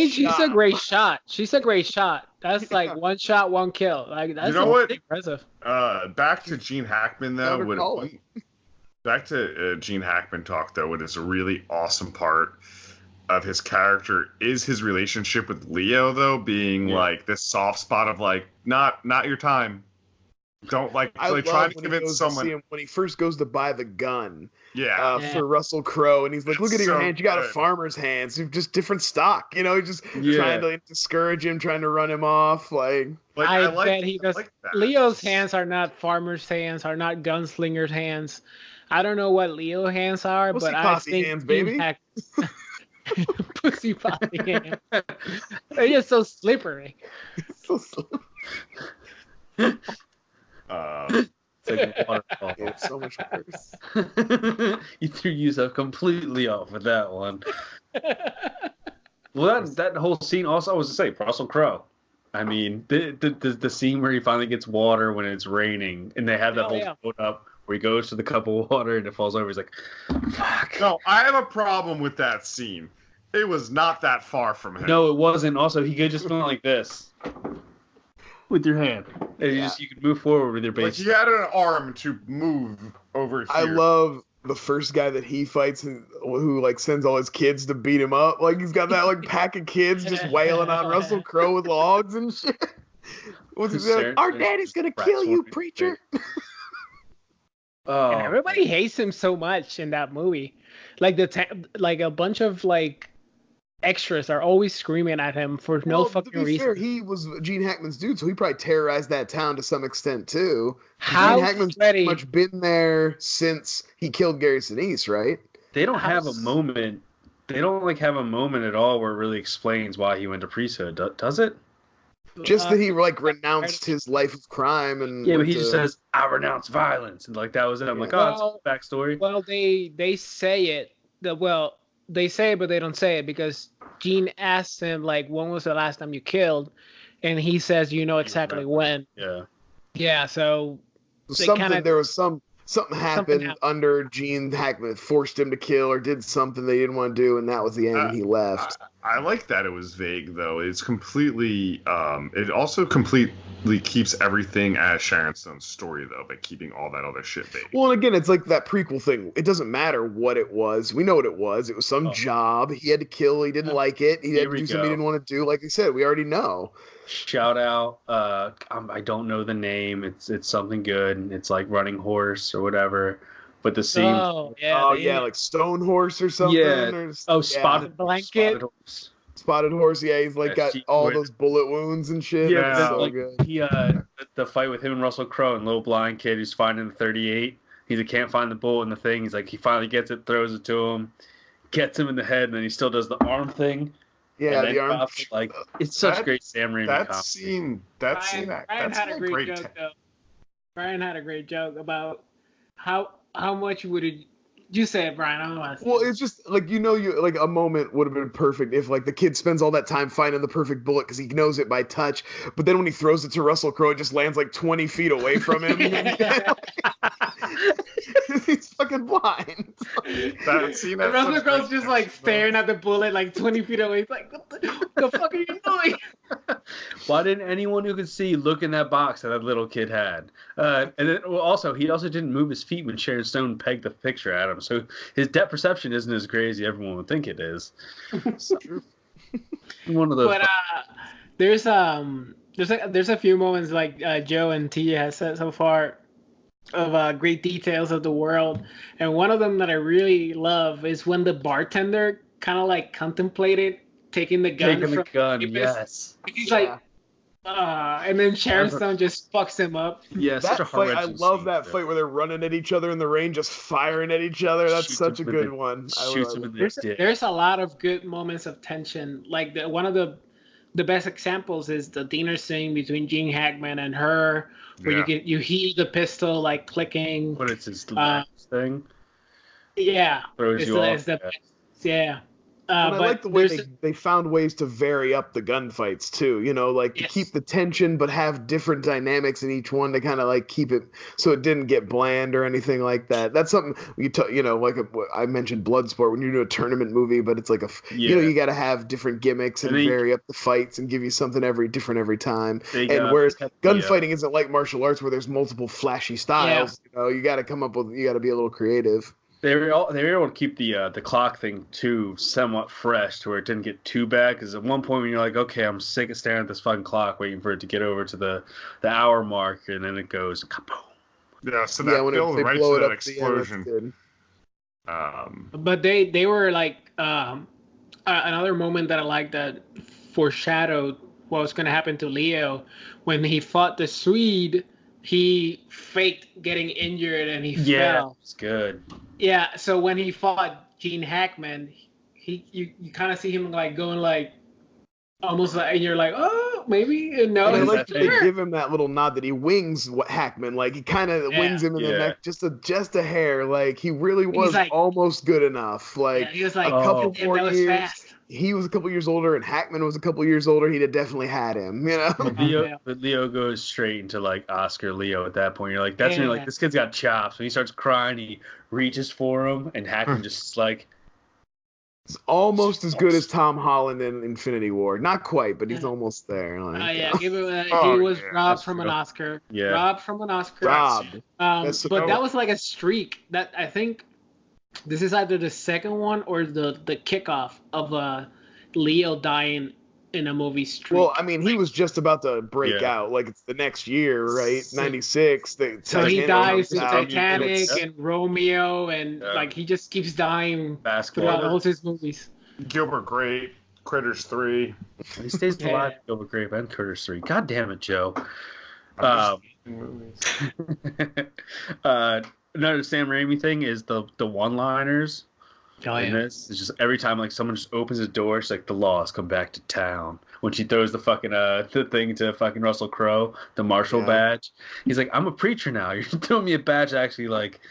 she's a great shot. That's like one shot, one kill. Like that's impressive. Back to Gene Hackman though. Back to Gene Hackman talk though. What is a really awesome part of his character is his relationship with Leo, though, being like this soft spot of like, not your time. Don't like trying to convince someone when he first goes to buy the gun. For Russell Crowe, and he's like, "Look at your hands. You got a farmer's hands. You're just different stock." You know, he's just trying to discourage him, trying to run him off. I bet he does. Leo's hands are not farmer's hands, are not gunslinger's hands. I don't know what Leo hands are, but I think hands, baby. Pussy popping hand. They're just so slippery. It's like a waterfall. It's so much worse. You threw yourself completely off with that one. Well, that whole scene also, I was to say, Russell Crowe. I mean, the scene where he finally gets water when it's raining, and they have that whole boat up where he goes to the cup of water and it falls over. He's like, fuck. No, I have a problem with that scene. It was not that far from him. No, it wasn't. Also, he could just go like this with your hand. And you could move forward with your base. Like he had an arm to move over here. I love the first guy that he fights who like sends all his kids to beat him up. Like he's got that like pack of kids just wailing on Russell Crowe with logs and shit. What's he like? Our daddy's gonna kill you, preacher. And everybody hates him so much in that movie. Like like a bunch of like extras are always screaming at him for no fucking reason. Fair, he was Gene Hackman's dude, so he probably terrorized that town to some extent too. How Gene Hackman's pretty much been there since he killed Gary Sinise, right? They don't have a moment. They don't like have a moment at all where it really explains why he went to priesthood. Does it? Just that he like renounced his life of crime and but he just says, "I renounce violence," and like that was it. I'm like, oh, it's backstory. Well, they say it. They say it, but they don't say it because Gene asks him like, "When was the last time you killed?" And he says, "You know exactly when." Yeah. Yeah. So something happened under Gene Hackman, forced him to kill or did something they didn't want to do, and that was the end. And he left. I like that it was vague though. It's completely. It also completely keeps everything as Sharon Stone's story though, by keeping all that other shit vague. Well, and again, it's like that prequel thing. It doesn't matter what it was. We know what it was. It was some job. He had to kill. He didn't like it. He had to do something he didn't want to do. Like I said, we already know. Shout out. I don't know the name. It's something good. It's like running horse or whatever. But the scene. Like Stone Horse or something. Yeah. Spotted Blanket. Spotted Horse. Yeah, he's like got all those bullet wounds and shit. Yeah, so like, good. The fight with him and Russell Crowe and little blind kid who's finding the 38. He can't find the bullet in the thing. He's like, he finally gets it, throws it to him, gets him in the head, and then he still does the arm thing. Yeah, the arm. Like it's such great Sam Raimi That comedy. scene. Brian had a great joke though. Brian had a great joke about how much would it. You say it, Brian. I don't want to say Well, it's just like you like a moment would have been perfect if like the kid spends all that time finding the perfect bullet because he knows it by touch, but then when he throws it to Russell Crowe, it just lands like 20 feet away from him. He's fucking blind. That scene. Russell Crowe's just like staring at the bullet like 20 feet away. He's like, what the fuck are you doing? Why didn't anyone who could see look in that box that little kid had? And then, he also didn't move his feet when Sharon Stone pegged the picture at him. So his depth perception isn't as crazy as everyone would think it is. So, one of those. But there's a few moments like Joe and Tia has said so far of great details of the world, and one of them that I really love is when the bartender kind of like contemplated taking the gun. Yes. He's like. And then Sharon Stone just fucks him up. Yeah, that fight. I love that fight where they're running at each other in the rain, just firing at each other. That's such a good one. There's a lot of good moments of tension. Like one of the best examples is the dinner scene between Gene Hackman and her, where you hear the pistol like clicking. But it's his last thing. Yeah. Throws you off. Yeah. I like the way they found ways to vary up the gunfights too, to keep the tension but have different dynamics in each one to kind of like keep it so it didn't get bland or anything like that. That's something I mentioned Bloodsport when you do a tournament movie, but it's like you got to have different gimmicks and vary up the fights and give you something different every time. And whereas gunfighting isn't like martial arts where there's multiple flashy styles, you got to be a little creative. They were able to keep the clock thing too somewhat fresh to where it didn't get too bad. Because at one point when you're like, okay, I'm sick of staring at this fucking clock, waiting for it to get over to the hour mark, and then it goes kaboom. Yeah, so that builds right to that explosion. But they were like another moment that I like that foreshadowed what was going to happen to Leo when he fought the Swede. He faked getting injured and he fell. Yeah, it's good. Yeah, so when he fought Gene Hackman, you kind of see him like going like almost like, and you're like, oh, maybe, and no, And I he's like like, that they give him that little nod that he wings Hackman, like he kind of wings him in the neck just a hair, like he really was like, almost good enough. Like he was like, a couple more that was years, fast. he was a couple years older, and Hackman was a couple years older. He'd have definitely had him, you know. But Leo goes straight into like Oscar Leo at that point. You're like, that's when you're like, this kid's got chops. When he starts crying, he reaches for him, and Hackman just like. It's almost as good as Tom Holland in Infinity War. Not quite, but he's almost there. Like, give him he was robbed from an Oscar. Yeah. Robbed from an Oscar. Robbed. But that was like a streak. That I think this is either the second one or the kickoff of Leo dying in a movie streak. Well, I mean, he was just about to break out. Like, it's the next year, right? 96. So he dies with Titanic and Romeo, and like he just keeps dying throughout all his movies. Gilbert Grape, Critters 3. He stays alive, Gilbert Grape, and Critters 3. God damn it, Joe. Another Sam Raimi thing is the one-liners. In this, it's just every time like someone just opens the door, she's like, "The laws come back to town." When she throws the fucking the thing to fucking Russell Crowe, the Marshall badge, he's like, "I'm a preacher now. You're throwing me a badge to actually like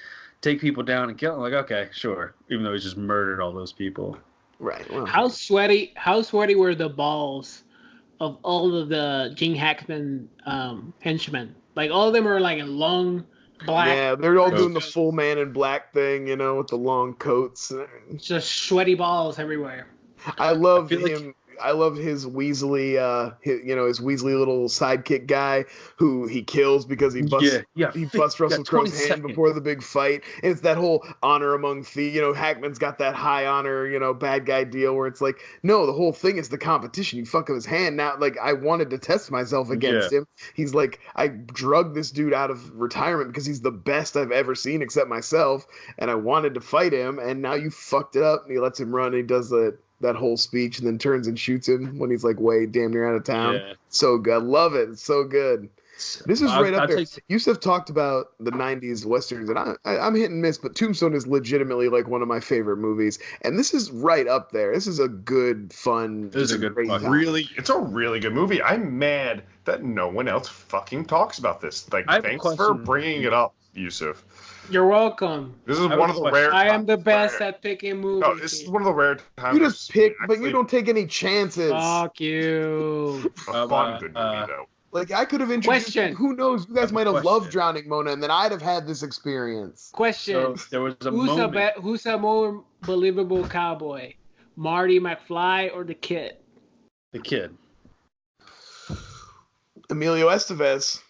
take people down and kill them." I'm like, okay, sure. Even though he's just murdered all those people. Right. Well. How sweaty were the balls of all of the Gene Hackman henchmen? Like all of them are like in long. Black. Yeah, they're all doing the full Man in Black thing, you know, with the long coats. Just sweaty balls everywhere. I love him. I love his Weasley, his Weasley little sidekick guy who he kills because he busts Russell Crowe's hand before the big fight. And it's that whole honor among thieves. You know, Hackman's got that high honor, bad guy deal where it's like, no, the whole thing is the competition. You fuck up his hand. Now, like, I wanted to test myself against him. He's like, I drugged this dude out of retirement because he's the best I've ever seen except myself. And I wanted to fight him. And now you fucked it up. And he lets him run. And he does that whole speech and then turns and shoots him when he's like way damn near out of town. Yeah. So good. I love it. It's so good. This is right up there. Jusef talked about the 90s Westerns, and I'm hit and miss, but Tombstone is legitimately like one of my favorite movies. And this is right up there. This is a good, fun. This is a good fun. It's a really good movie. I'm mad that no one else fucking talks about this. Like, thanks for bringing it up, Jusef. You're welcome. This is one of the rare. I am the best at picking movies. No, this is one of the rare times. You just pick, but you don't take any chances. Fuck you. A fun, good movie though. Like I could have introduced. Who knows? You guys might have loved Drowning Mona, and then I'd have had this experience. Question: so there was a moment. Who's a more believable cowboy, Marty McFly or the Kid? The Kid. Emilio Estevez.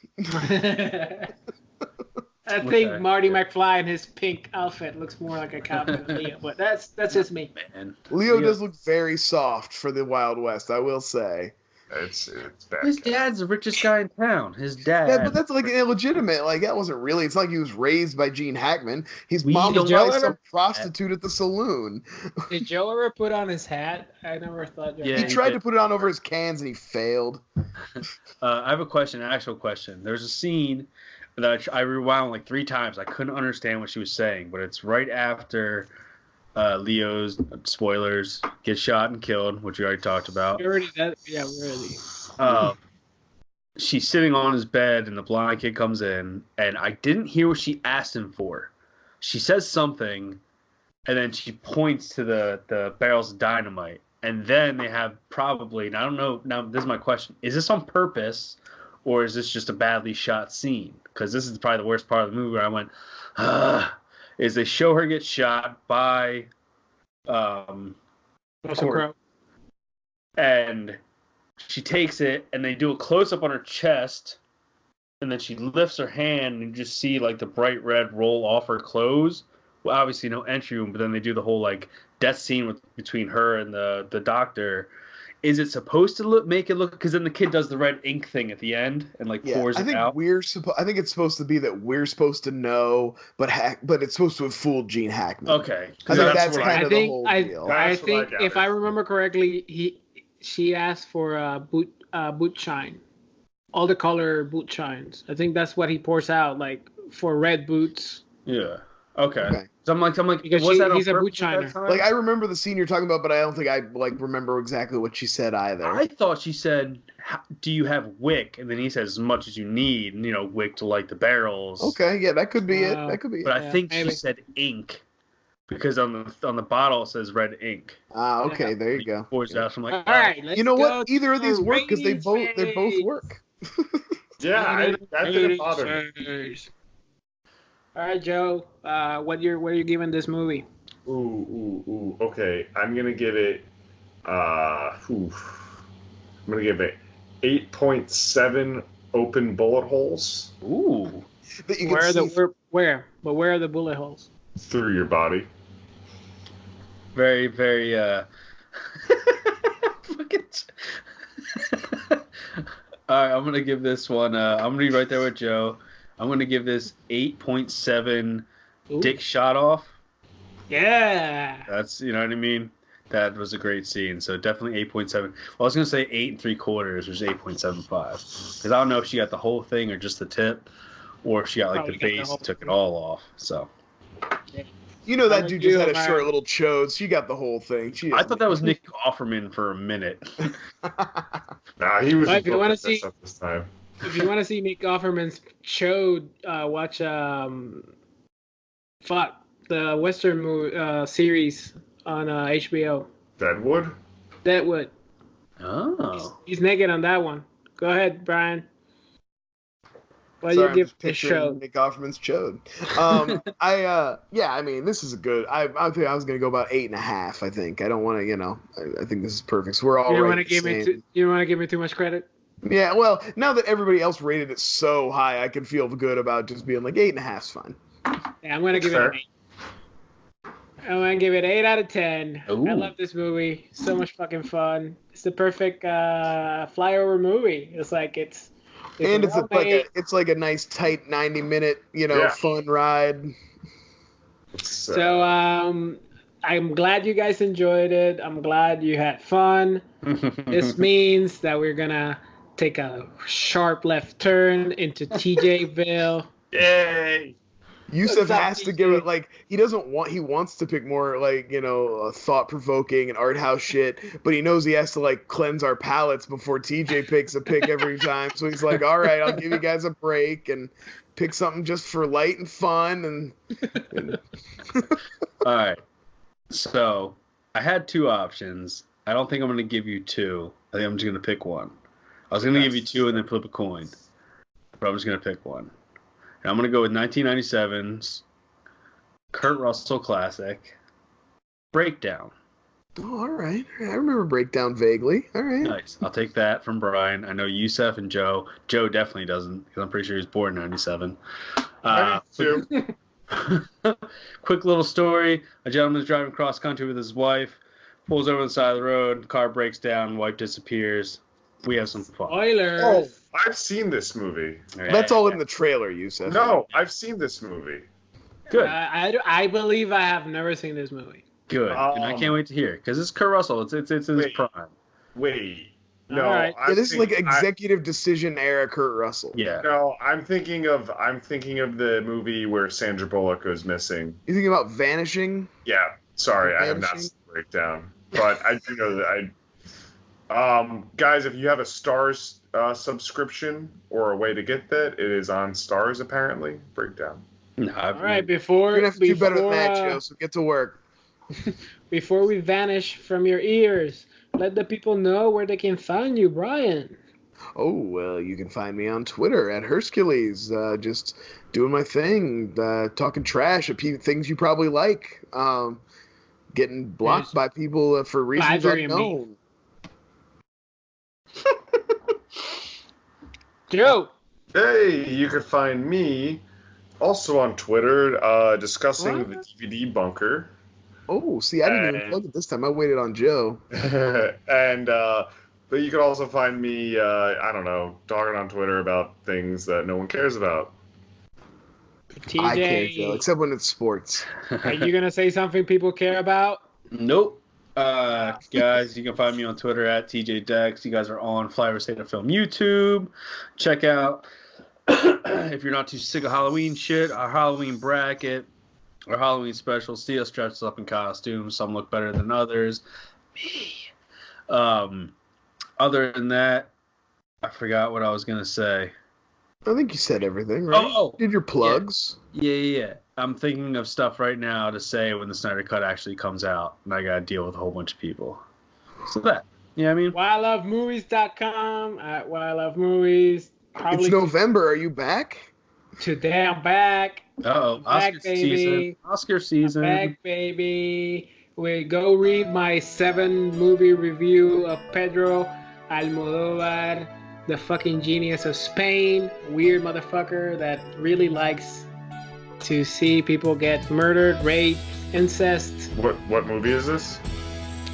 I think Marty McFly in his pink outfit looks more like a cowboy than Leo, but that's just me. Man. Leo does look very soft for the Wild West, I will say. It's bad. His dad's the richest guy in town. His dad. Yeah, but that's like illegitimate. Like that wasn't really. It's like he was raised by Gene Hackman. His mom was probably some prostitute at the saloon. Did Joe ever put on his hat? I never thought. He tried to put it on over his cans and he failed. I have a question, an actual question. There's a scene that I rewound like 3 times. I couldn't understand what she was saying, but it's right after Leo's, spoilers, gets shot and killed, which we already talked about. We're ready. She's sitting on his bed, and the blind kid comes in, and I didn't hear what she asked him for. She says something, and then she points to the barrels of dynamite. And then they have probably, and I don't know, now this is my question, is this on purpose, or is this just a badly shot scene? Because this is probably the worst part of the movie where I went, is they show her get shot by Russell Crowe. And she takes it, and they do a close-up on her chest, and then she lifts her hand, and you just see, like, the bright red roll off her clothes. Well, obviously no entry wound, but then they do the whole, like, death scene between her and the doctor. Is it supposed to make it look? Because then the kid does the red ink thing at the end and pours it out. I think it's supposed to be that we're supposed to know, but it's supposed to have fooled Gene Hackman. Okay, I think that's kind of the whole deal. I think if I remember correctly, she asked for boot shine, all the color boot shines. I think that's what he pours out, like for red boots. Yeah. Okay. So I'm like, because was that he's on a boot purpose at that shiner. time? Like, I remember the scene you're talking about, but I don't think I remember exactly what she said either. I thought she said, "Do you have wick?" And then he says, "As much as you need." And, wick to light the barrels. Okay, yeah, that could be it. That could be But it. I think maybe. she said ink because on the bottle it says red ink. Okay, there you go. Pours it out. So I'm like, All right, let's You know go what? Either of these to work because they both ratings work. Yeah, that didn't bother me. phase. All right, Joe. What are you giving this movie? Ooh. Okay, I'm gonna give it. I'm gonna give it 8.7 open bullet holes ooh. That you can Where are see where are the bullet holes? through your body. Very, very. Fucking. All right, I'm gonna give this one. I'm gonna be right there with Joe. I'm gonna give this 8.7 dick shot off. Yeah. That's, you know what I mean? That was a great scene. So definitely 8.7. Well, I was going to say 8 3/4, which is 8.75. Because I don't know if she got the whole thing or just the tip, or if she got like Probably the got the base whole and took it thing. all off. So You know that I'm dude with just you, had a man. short little chode. She got the whole thing. I thought that was Nick Offerman for a minute. Nah, he was Well, if you wanna this see- up this time. If you want to see Nick Offerman's show, watch the Western series on HBO. Deadwood? Deadwood. Oh. He's naked on that one. Go ahead, Brian. What Sorry, you I'm give just the picturing show? Nick Offerman's chode. I mean, this is a good. I think I was gonna go about 8.5. I think I don't want to. I think this is perfect. So we're all You don't right. want to give me you don't want to give me too much credit. Yeah, well, now that everybody else rated it so high, I can feel good about just being like 8.5's fine. Yeah, I'm gonna give it Fair. an 8. I'm gonna give it 8 out of 10. Ooh. I love this movie. So much fucking fun. It's the perfect flyover movie. It's like it's like a nice tight 90-minute Yeah. fun ride. So I'm glad you guys enjoyed it. I'm glad you had fun. This means that we're gonna take a sharp left turn into TJville. Yay! Jusef What's up, has to TJ? give it he wants to pick more thought-provoking and art house shit, but he knows he has to cleanse our palates before TJ picks a pick every time. So he's like, all right, I'll give you guys a break and pick something just for light and fun and All right. So I had two options. I don't think I'm going to give you two. I think I'm just going to pick one. I was going to give you two and then flip a coin, but I'm just going to pick one. And I'm going to go with 1997's Kurt Russell classic, Breakdown. Oh, all right. I remember Breakdown vaguely. All right. Nice. I'll take that from Brian. I know Jusef and Joe. Joe definitely doesn't, because I'm pretty sure he was born in 97. I do too. Quick little story. A gentleman is driving cross country with his wife, pulls over the side of the road, car breaks down, wife disappears. We have some fun. Spoilers. Oh, I've seen this movie. That's all in the trailer, Jusef. No, I've seen this movie. Good. I believe I have never seen this movie. Good. And I can't wait to hear it, because it's Kurt Russell. It's in his Wait. prime. Wait. No, All right. Yeah, this is like executive decision era Kurt Russell. Yeah. No, I'm thinking of the movie where Sandra Bullock goes missing. You thinking about Vanishing? Yeah, sorry, I have not Vanishing? seen the breakdown, but I do know that guys, if you have a Stars subscription or a way to get that, it is on Stars apparently. Breakdown. No, All right, before You're gonna have to do better than that, before, Joe. So get to work. before we vanish from your ears, let the people know where they can find you, Brian. Oh, well, you can find me on Twitter at Hercules, just doing my thing, talking trash at things you probably like, getting blocked by people for reasons Badgering me. unknown. Joe. Hey, you can find me also on Twitter discussing What? the DVD bunker. Oh, see, I didn't even plug it this time. I waited on Joe. And but you can also find me I don't know, talking on Twitter about things that no one cares about. TJ. I can't, Joe, except when it's sports. Are you gonna say something people care about? Nope. Guys, you can find me on Twitter at TJDex. You guys are on Flyover State of Film YouTube. Check out, if you're not too sick of Halloween shit, our Halloween bracket Our Halloween special, see us dressed up in costumes. Some look better than others. Me. Other than that, I forgot what I was going to say. I think you said everything, right? Oh. Did your plugs? Yeah. I'm thinking of stuff right now to say when the Snyder Cut actually comes out, and I got to deal with a whole bunch of people. So that. Yeah, I mean. WhyILoveMovies.com at WhyILoveMovies. It's November. Are you back? Today I'm back. Uh-oh. Oscar season. Oscar season. I'm back, baby. We go read my 7-movie review of Pedro Almodovar, the fucking genius of Spain. Weird motherfucker that really likes to see people get murdered, raped, incest. What movie is this?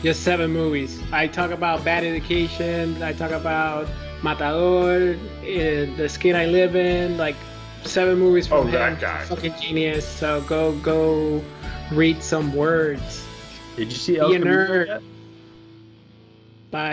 Just 7 movies. I talk about Bad Education. I talk about Matador, The Skin I Live In. Like 7 movies from him. That guy. Fucking genius. So go read some words. Did you see Be a nerd. Bye.